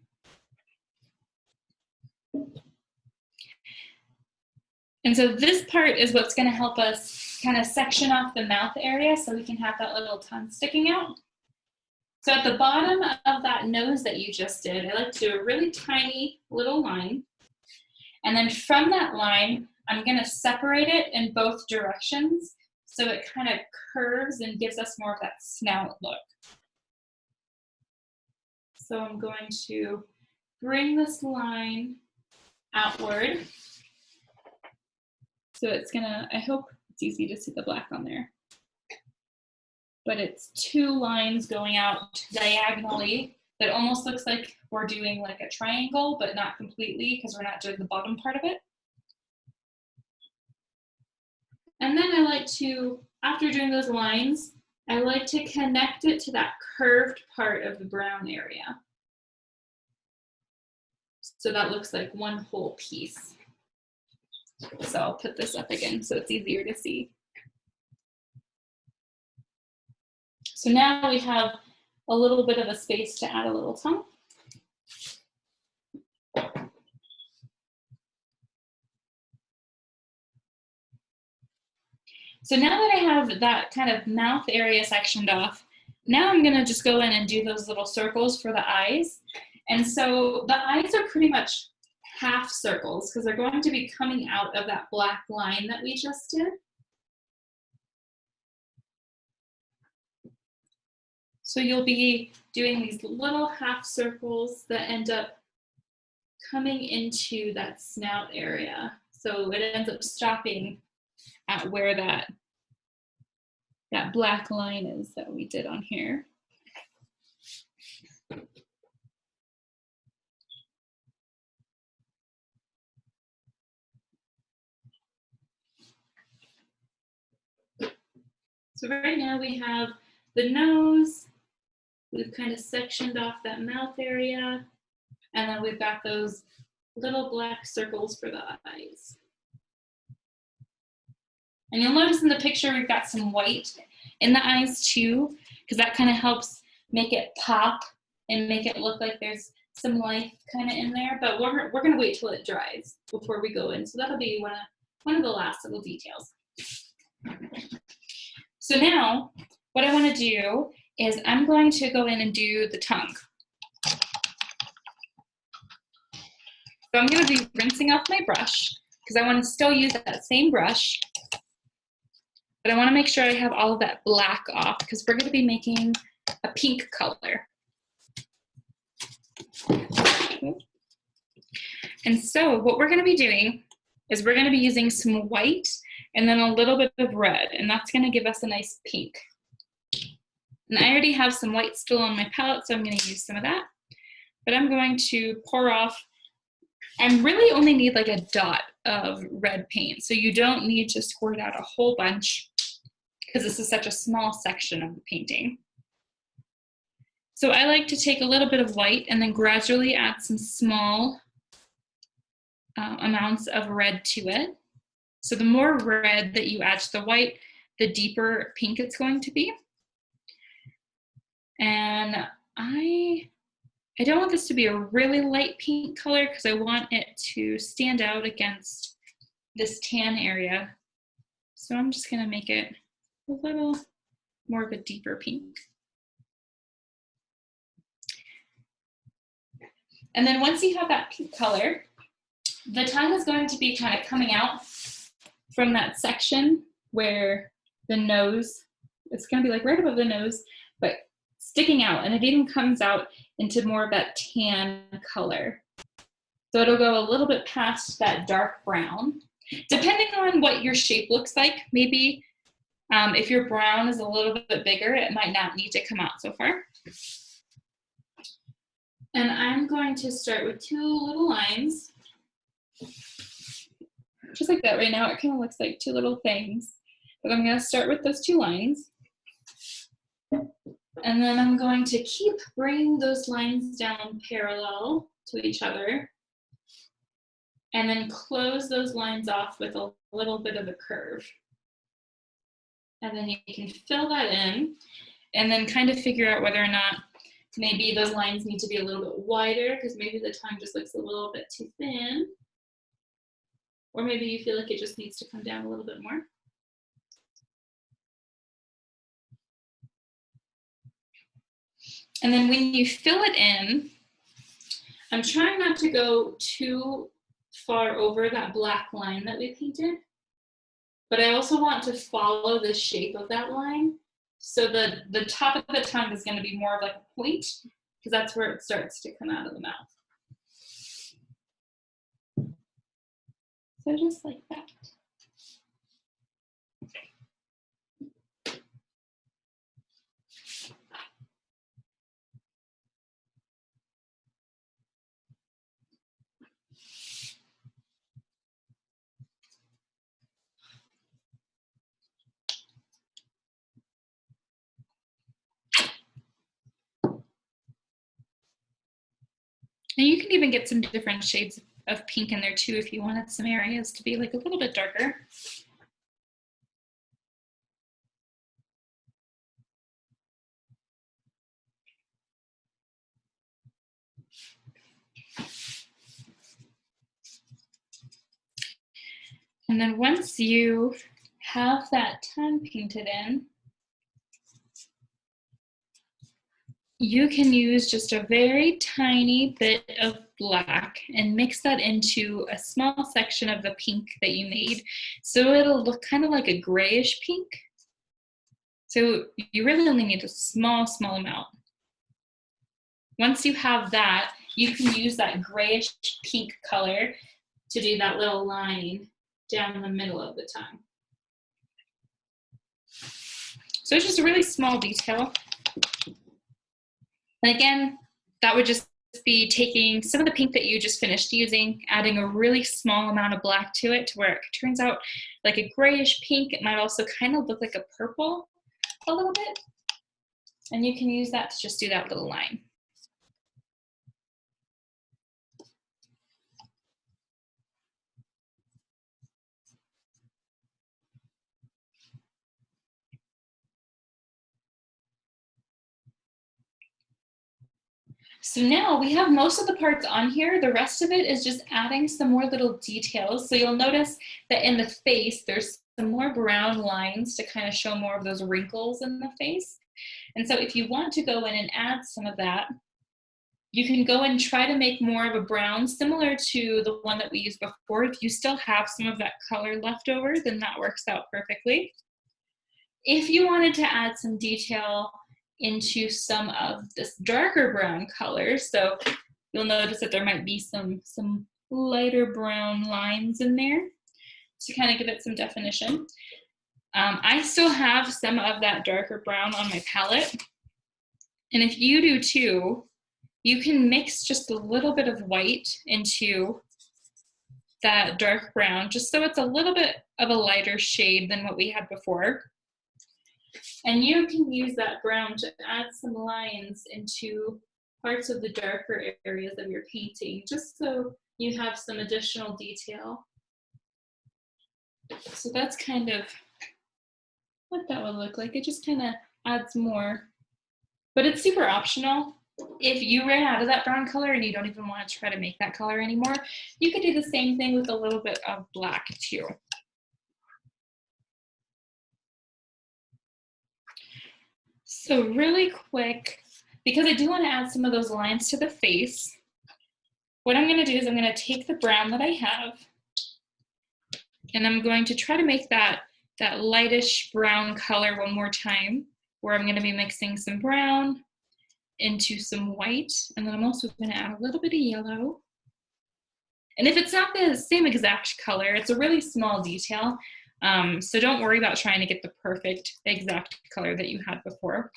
And so this part is what's going to help us kind of section off the mouth area so we can have that little tongue sticking out. So at the bottom of that nose that you just did, I like to do a really tiny little line. And then from that line, I'm going to separate it in both directions so it kind of curves and gives us more of that snout look. So I'm going to bring this line outward. So it's gonna, I hope it's easy to see the black on there. But it's two lines going out diagonally that almost looks like we're doing like a triangle, but not completely because we're not doing the bottom part of it. And then I like to, after doing those lines, I like to connect it to that curved part of the brown area. So that looks like one whole piece. So I'll put this up again so it's easier to see. So now we have a little bit of a space to add a little tongue. So now that I have that kind of mouth area sectioned off, now I'm gonna just go in and do those little circles for the eyes. And so the eyes are pretty much half circles because they're going to be coming out of that black line that we just did. So you'll be doing these little half circles that end up coming into that snout area. So it ends up stopping at where that black line is that we did on here. So right now we have the nose, we've kind of sectioned off that mouth area, and then we've got those little black circles for the eyes. And you'll notice in the picture we've got some white in the eyes too, because that kind of helps make it pop and make it look like there's some life kind of in there. But we're gonna wait till it dries before we go in. So that'll be one of the last little details. So now, what I want to do is I'm going to go in and do the tongue. So I'm going to be rinsing off my brush because I want to still use that same brush. but I want to make sure I have all of that black off because we're going to be making a pink color. And so what we're going to be doing is we're going to be using some white and then a little bit of red, and that's going to give us a nice pink. And I already have some white still on my palette, so I'm going to use some of that. But I'm going to pour off, I really only need like a dot of red paint, so you don't need to squirt out a whole bunch because this is such a small section of the painting. So I like to take a little bit of white and then gradually add some small amounts of red to it. So the more red that you add to the white, the deeper pink it's going to be. And I don't want this to be a really light pink color because I want it to stand out against this tan area. So I'm just going to make it a little more of a deeper pink. And then once you have that pink color, the tongue is going to be kind of coming out from that section where the nose, it's going to be like right above the nose, but sticking out, and it even comes out into more of that tan color. So it'll go a little bit past that dark brown. Depending on what your shape looks like, maybe if your brown is a little bit bigger, it might not need to come out so far. And I'm going to start with 2 little lines. Just like that right now, it kind of looks like 2 little things. But I'm going to start with those 2 lines. And then I'm going to keep bringing those lines down parallel to each other. And then close those lines off with a little bit of a curve. And then you can fill that in and then kind of figure out whether or not maybe those lines need to be a little bit wider because maybe the tongue just looks a little bit too thin. Or maybe you feel like it just needs to come down a little bit more. And then when you fill it in, I'm trying not to go too far over that black line that we painted, but I also want to follow the shape of that line. So the top of the tongue is going to be more of like a point because that's where it starts to come out of the mouth. So just like that. And you can even get some different shades of pink in there too if you wanted some areas to be like a little bit darker. And then once you have that tongue painted in, you can use just a very tiny bit of black and mix that into a small section of the pink that you made. So it'll look kind of like a grayish pink. So you really only need a small amount. Once you have that, you can use that grayish pink color to do that little line down the middle of the tongue. So it's just a really small detail. And again, that would just be taking some of the pink that you just finished using, adding a really small amount of black to it to where it turns out like a grayish pink. It might also kind of look like a purple a little bit. And you can use that to just do that little line. So now we have most of the parts on here. The rest of it is just adding some more little details. So you'll notice that in the face, there's some more brown lines to kind of show more of those wrinkles in the face. And so if you want to go in and add some of that, you can go and try to make more of a brown similar to the one that we used before. If you still have some of that color left over, then that works out perfectly. if you wanted to add some detail into some of this darker brown color, so you'll notice that there might be some lighter brown lines in there to kind of give it some definition. I still have some of that darker brown on my palette, and if you do too, you can mix just a little bit of white into that dark brown, just so it's a little bit of a lighter shade than what we had before. And you can use that brown to add some lines into parts of the darker areas of your painting, just so you have some additional detail. So that's kind of what that would look like. It just kind of adds more, but it's super optional. If you ran out of that brown color and you don't even want to try to make that color anymore, you could do the same thing with a little bit of black too. So really quick, because I do want to add some of those lines to the face, what I'm going to do is I'm going to take the brown that I have, and I'm going to try to make that lightish brown color one more time, where I'm going to be mixing some brown into some white, and then I'm also going to add a little bit of yellow. And if it's not the same exact color, it's a really small detail, so don't worry about trying to get the perfect exact color that you had before.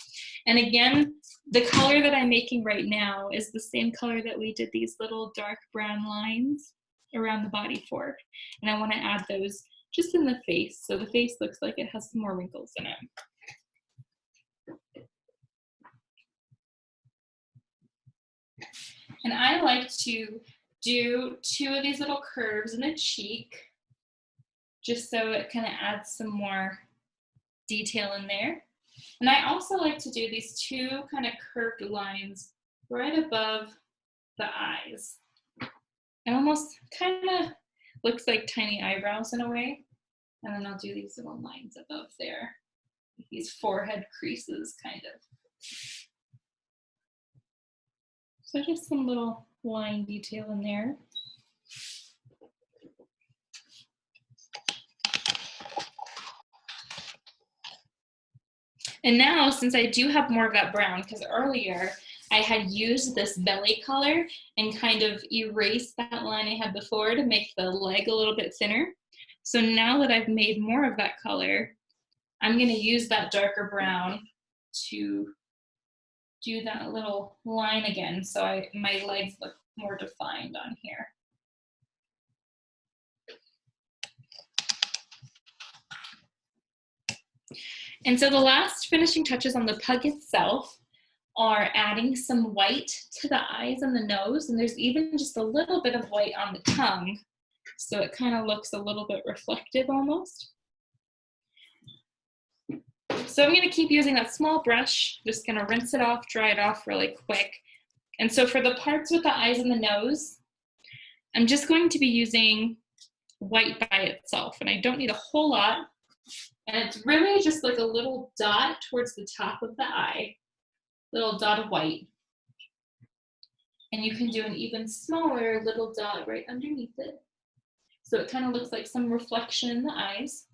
And again, the color that I'm making right now is the same color that we did these little dark brown lines around the body for, and I want to add those just in the face, so the face looks like it has some more wrinkles in it. And I like to do 2 of these little curves in the cheek, just so it kind of adds some more detail in there. And I also like to do these 2 kind of curved lines right above the eyes. It almost kind of looks like tiny eyebrows in a way. And then I'll do these little lines above there, these forehead creases kind of. So just some little line detail in there. And now, since I do have more of that brown, because earlier I had used this belly color and kind of erased that line I had before to make the leg a little bit thinner. So now that I've made more of that color, I'm going to use that darker brown to do that little line again, so my legs look more defined on here. And so the last finishing touches on the pug itself are adding some white to the eyes and the nose, and there's even just a little bit of white on the tongue, so it kind of looks a little bit reflective almost. So I'm going to keep using that small brush, just going to rinse it off, dry it off really quick. And so for the parts with the eyes and the nose, I'm just going to be using white by itself, and I don't need a whole lot. And it's really just like a little dot towards the top of the eye, little dot of white. And you can do an even smaller little dot right underneath it, so it kind of looks like some reflection in the eyes.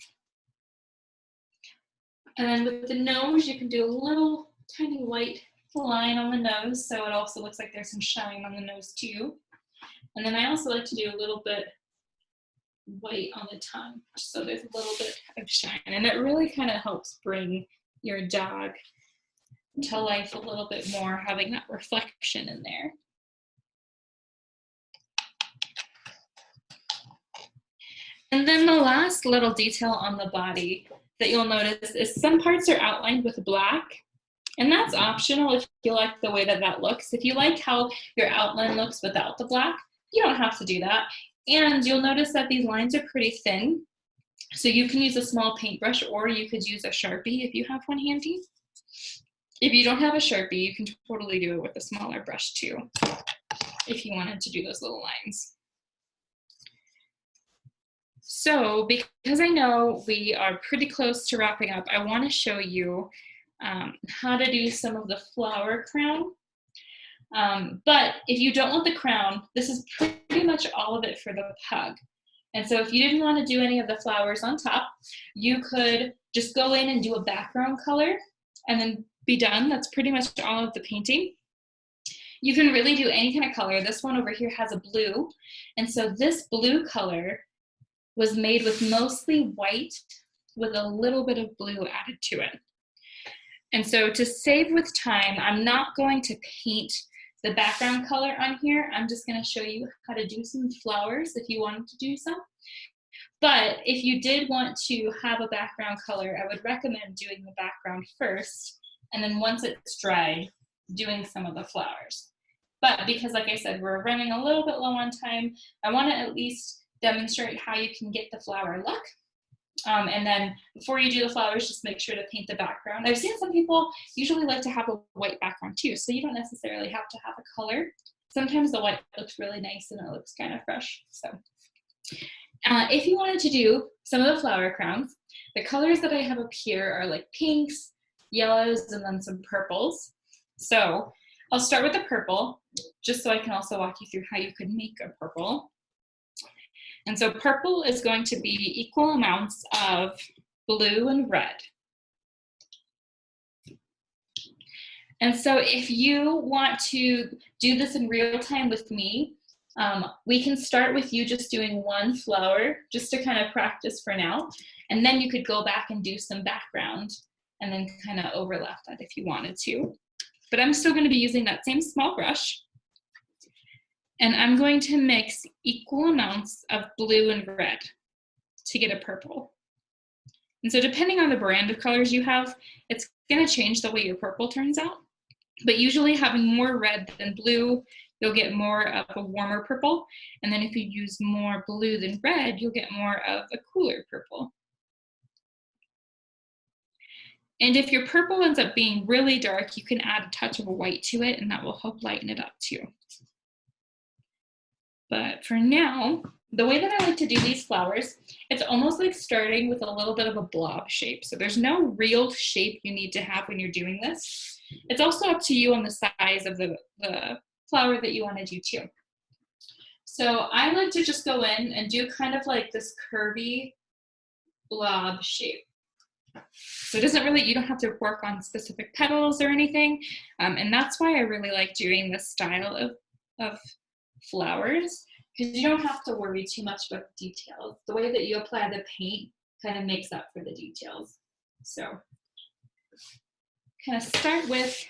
And then with the nose, you can do a little tiny white line on the nose, so it also looks like there's some shine on the nose too. And then I also like to do a little bit white on the tongue, so there's a little bit of shine, and it really kind of helps bring your dog to life a little bit more, having that reflection in there. And then the last little detail on the body that you'll notice is some parts are outlined with black, and that's optional if you like the way that that looks. If you like how your outline looks without the black, you don't have to do that. And you'll notice that these lines are pretty thin, so you can use a small paintbrush, or you could use a Sharpie if you have one handy. If you don't have a Sharpie, you can totally do it with a smaller brush too, if you wanted to do those little lines. So because I know we are pretty close to wrapping up, I want to show you how to do some of the flower crown. But if you don't want the crown, this is pretty much all of it for the pug. And so if you didn't want to do any of the flowers on top, you could just go in and do a background color and then be done. That's pretty much all of the painting. You can really do any kind of color. This one over here has a blue. And so this blue color was made with mostly white with a little bit of blue added to it. And so to save with time, I'm not going to paint the background color on here. I'm just going to show you how to do some flowers if you wanted to do some. But if you did want to have a background color, I would recommend doing the background first, and then once it's dried, doing some of the flowers. But because, like I said, we're running a little bit low on time, I want to at least demonstrate how you can get the flower look. And then before you do the flowers, just make sure to paint the background. I've seen some people usually like to have a white background too, so you don't necessarily have to have a color. Sometimes the white looks really nice and it looks kind of fresh. So if you wanted to do some of the flower crowns, the colors that I have up here are like pinks, yellows, and then some purples. So I'll start with the purple, just so I can also walk you through how you could make a purple. And so purple is going to be equal amounts of blue and red. And so if you want to do this in real time with me, we can start with you just doing one flower just to kind of practice for now. And then you could go back and do some background and then kind of overlap that if you wanted to. But I'm still going to be using that same small brush. And I'm going to mix equal amounts of blue and red to get a purple. And so depending on the brand of colors you have, it's going to change the way your purple turns out. But usually having more red than blue, you'll get more of a warmer purple. And then if you use more blue than red, you'll get more of a cooler purple. And if your purple ends up being really dark, you can add a touch of white to it, and that will help lighten it up too. But for now, the way that I like to do these flowers, it's almost like starting with a little bit of a blob shape. So there's no real shape you need to have when you're doing this. It's also up to you on the size of the flower that you want to do too. So I like to just go in and do kind of like this curvy blob shape. So it doesn't really, you don't have to work on specific petals or anything. And that's why I really like doing this style of flowers, because you don't have to worry too much about the details. The way that you apply the paint kind of makes up for the details. So kind of start with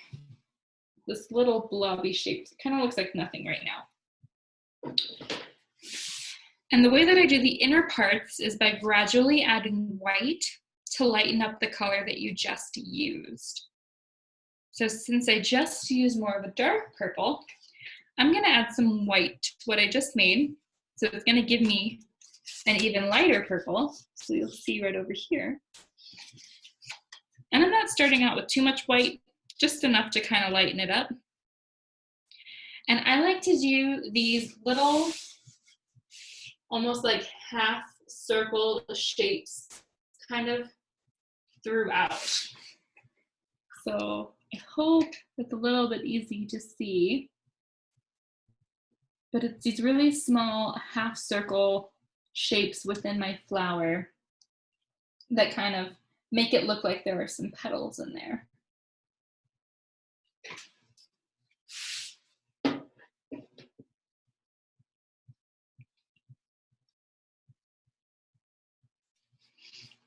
this little blobby shape. It kind of looks like nothing right now. And the way that I do the inner parts is by gradually adding white to lighten up the color that you just used. So since I just used more of a dark purple, I'm going to add some white to what I just made. So it's going to give me an even lighter purple. So you'll see right over here. And I'm not starting out with too much white, just enough to kind of lighten it up. And I like to do these little, almost like half circle shapes kind of throughout. So I hope it's a little bit easy to see. But it's these really small half circle shapes within my flower that kind of make it look like there are some petals in there.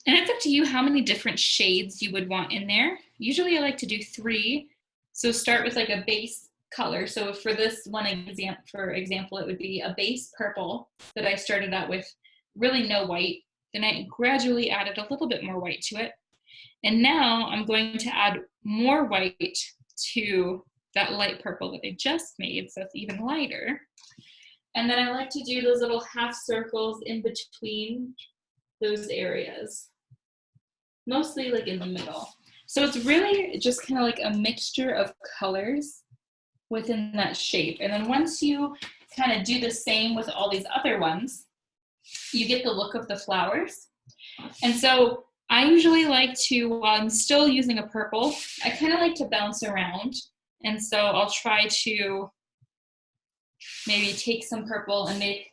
And it's up to you how many different shades you would want in there. Usually I like to do 3. So start with like a base color. So for this one for example, it would be a base purple that I started out with really no white. Then I gradually added a little bit more white to it. And now I'm going to add more white to that light purple that I just made, so it's even lighter. And then I like to do those little half circles in between those areas, mostly like in the middle. So it's really just kind of like a mixture of colors within that shape. And then once you kind of do the same with all these other ones, you get the look of the flowers. And so I usually like to, while I'm still using a purple, I kind of like to bounce around. And so I'll try to maybe take some purple and make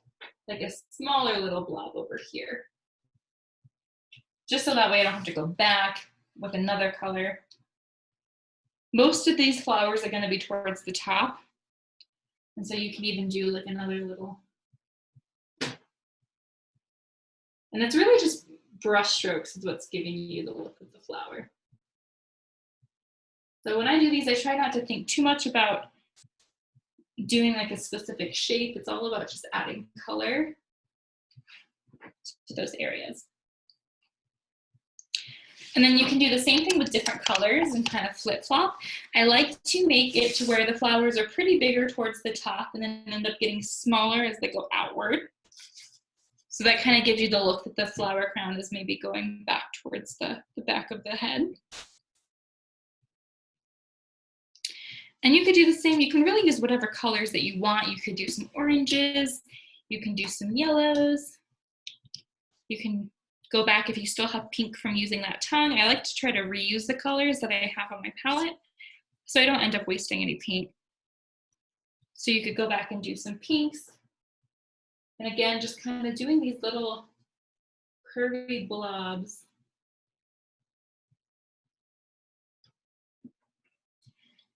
like a smaller little blob over here. Just so that way I don't have to go back with another color. Most of these flowers are going to be towards the top. And so you can even do like another little. And it's really just brush strokes is what's giving you the look of the flower. So when I do these, I try not to think too much about doing like a specific shape. It's all about just adding color to those areas. And then you can do the same thing with different colors and kind of flip-flop. I like to make it to where the flowers are pretty bigger towards the top and then end up getting smaller as they go outward. So that kind of gives you the look that the flower crown is maybe going back towards the back of the head. And you could do the same. You can really use whatever colors that you want. You could do some oranges. You can do some yellows. You can go back if you still have pink from using that tongue. I like to try to reuse the colors that I have on my palette so I don't end up wasting any paint. So you could go back and do some pinks. And again, just kind of doing these little curvy blobs.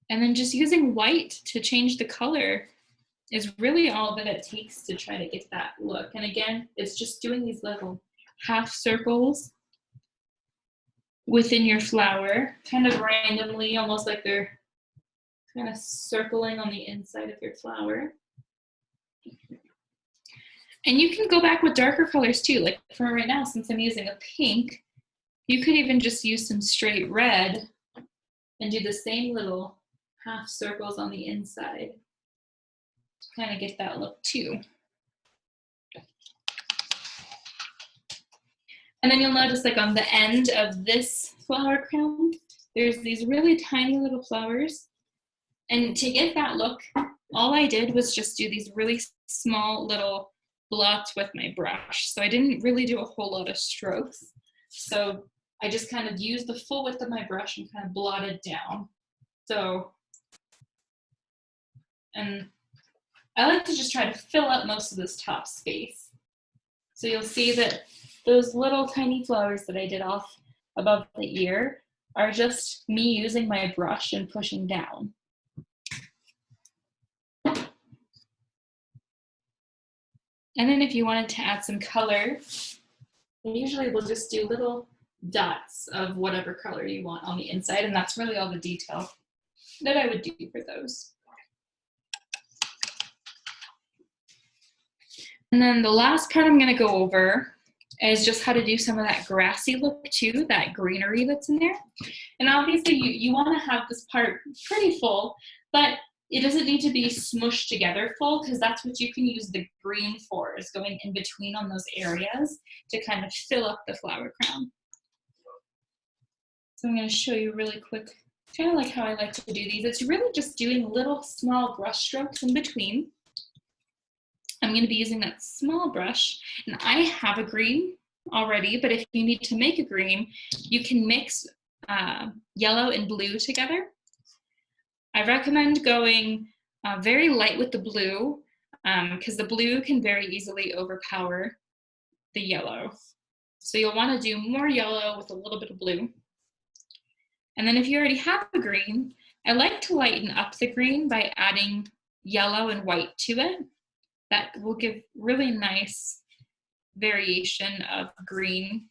And then just using white to change the color is really all that it takes to try to get that look. And again, it's just doing these little half circles within your flower, kind of randomly, almost like they're kind of circling on the inside of your flower. And you can go back with darker colors too. Like for right now, since I'm using a pink, you could even just use some straight red and do the same little half circles on the inside to kind of get that look too. And then you'll notice like on the end of this flower crown, there's these really tiny little flowers. And to get that look, all I did was just do these really small little blots with my brush. So I didn't really do a whole lot of strokes. So I just kind of used the full width of my brush and kind of blotted down. So, and I like to just try to fill up most of this top space. So you'll see that those little tiny flowers that I did off above the ear are just me using my brush and pushing down. And then if you wanted to add some color, usually we'll just do little dots of whatever color you want on the inside, and that's really all the detail that I would do for those. And then the last part I'm going to go over is just how to do some of that grassy look too, that greenery that's in there. And obviously you want to have this part pretty full, but it doesn't need to be smushed together full, because that's what you can use the green for, is going in between on those areas to kind of fill up the flower crown. So I'm going to show you really quick, kind of like how I like to do these. It's really just doing little small brush strokes in between. I'm going to be using that small brush, and I have a green already, but if you need to make a green, you can mix yellow and blue together. I recommend going very light with the blue, because the blue can very easily overpower the yellow. So you'll want to do more yellow with a little bit of blue. And then if you already have a green, I like to lighten up the green by adding yellow and white to it. That will give really nice variation of green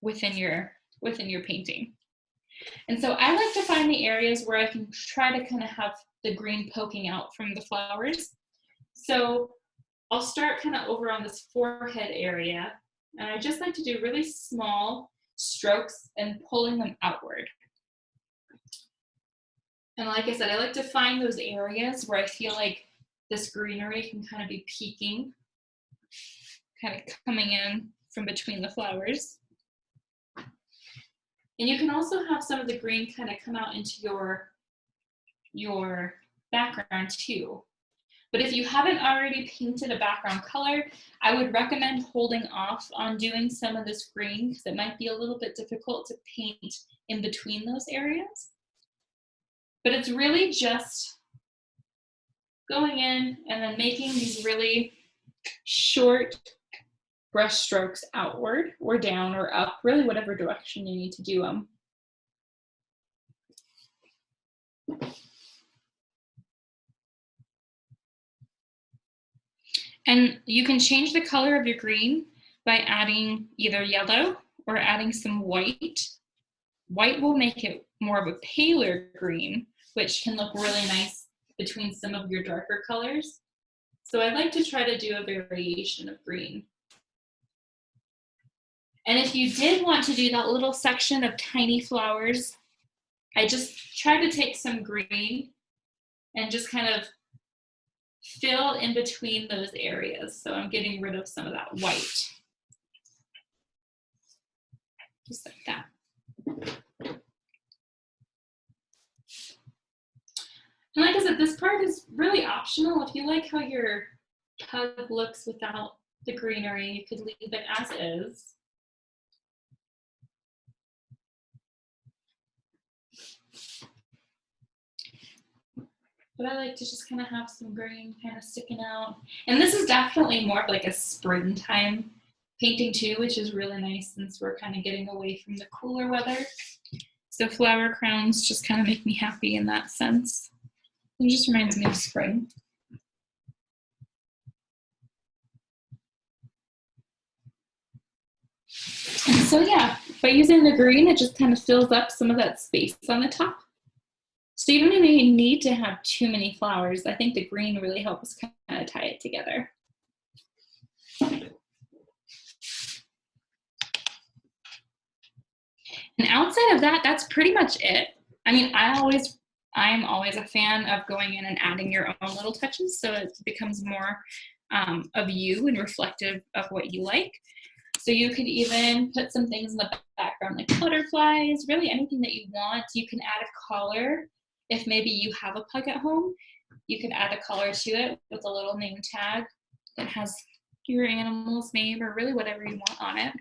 within your painting. And so I like to find the areas where I can try to kind of have the green poking out from the flowers. So I'll start kind of over on this forehead area, and I just like to do really small strokes and pulling them outward. And like I said, I like to find those areas where I feel like this greenery can kind of be peeking, kind of coming in from between the flowers. And you can also have some of the green kind of come out into your background too. But if you haven't already painted a background color, I would recommend holding off on doing some of this green, because it might be a little bit difficult to paint in between those areas. But it's really just going in and then making these really short brush strokes outward or down or up, really whatever direction you need to do them. And you can change the color of your green by adding either yellow or adding some white. White will make it more of a paler green, which can look really nice between some of your darker colors. So I like to try to do a variation of green. And if you did want to do that little section of tiny flowers, I just try to take some green and just kind of fill in between those areas. So I'm getting rid of some of that white. Just like that. And like I said, this part is really optional. If you like how your pug looks without the greenery, you could leave it as is. But I like to just kind of have some green kind of sticking out. And this is definitely more of like a springtime painting too, which is really nice since we're kind of getting away from the cooler weather. So flower crowns just kind of make me happy in that sense. It just reminds me of spring. And so yeah, by using the green, it just kind of fills up some of that space on the top. So you don't even need to have too many flowers. I think the green really helps kind of tie it together. And outside of that, that's pretty much it. I mean, I'm always a fan of going in and adding your own little touches so it becomes more of you and reflective of what you like. So you could even put some things in the background like butterflies, really anything that you want. You can add a collar. If maybe you have a pug at home, you can add a collar to it with a little name tag that has your animal's name or really whatever you want on it.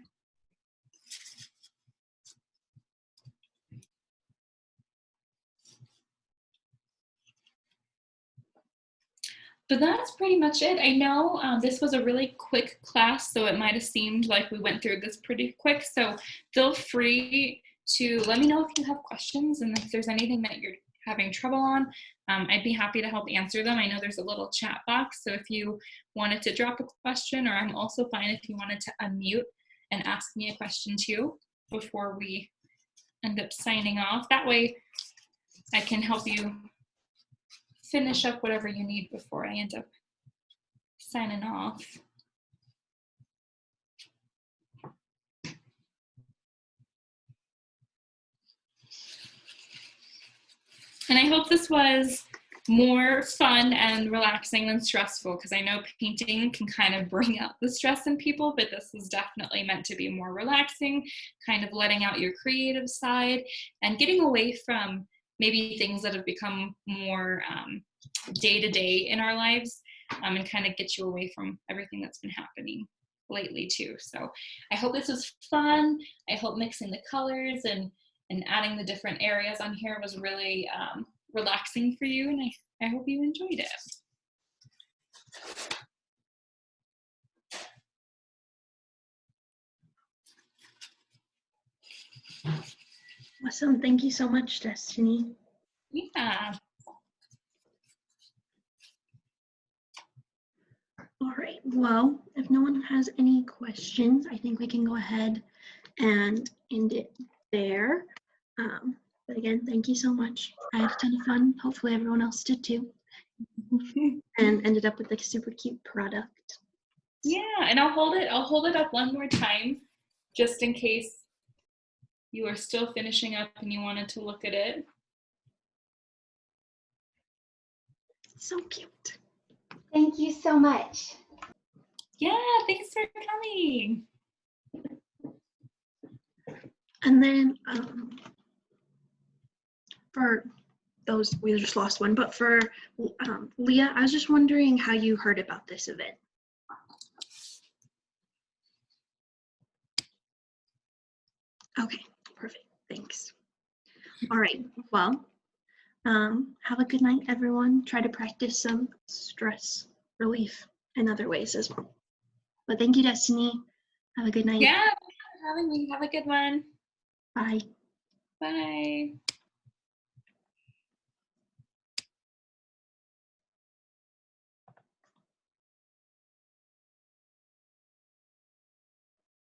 But that's pretty much it. I know this was a really quick class, so it might have seemed like we went through this pretty quick. So feel free to let me know if you have questions and if there's anything that you're having trouble on. I'd be happy to help answer them. I know there's a little chat box, so if you wanted to drop a question, or I'm also fine if you wanted to unmute and ask me a question too before we end up signing off. That way I can help you finish up whatever you need before I end up signing off. And I hope this was more fun and relaxing than stressful, because I know painting can kind of bring out the stress in people, but this is definitely meant to be more relaxing, kind of letting out your creative side and getting away from maybe things that have become more day-to-day in our lives, and kind of get you away from everything that's been happening lately too. So I hope this was fun. I hope mixing the colors and adding the different areas on here was really relaxing for you, and I hope you enjoyed it. Awesome. Thank you so much, Destiny. Yeah. All right. Well, if no one has any questions, I think we can go ahead and end it there. But again, thank you so much. I had a ton of fun. Hopefully everyone else did too. And ended up with like a super cute product. Yeah, and I'll hold it up one more time just in case you are still finishing up and you wanted to look at it. So cute. Thank you so much. Yeah, thanks for coming. And then for those, we just lost one, but for Leah, I was just wondering how you heard about this event. Okay, perfect. Thanks. All right. Well, have a good night, everyone. Try to practice some stress relief in other ways as well. But thank you, Destiny. Have a good night. Yeah, thanks for having me. Have a good one. Bye. Bye.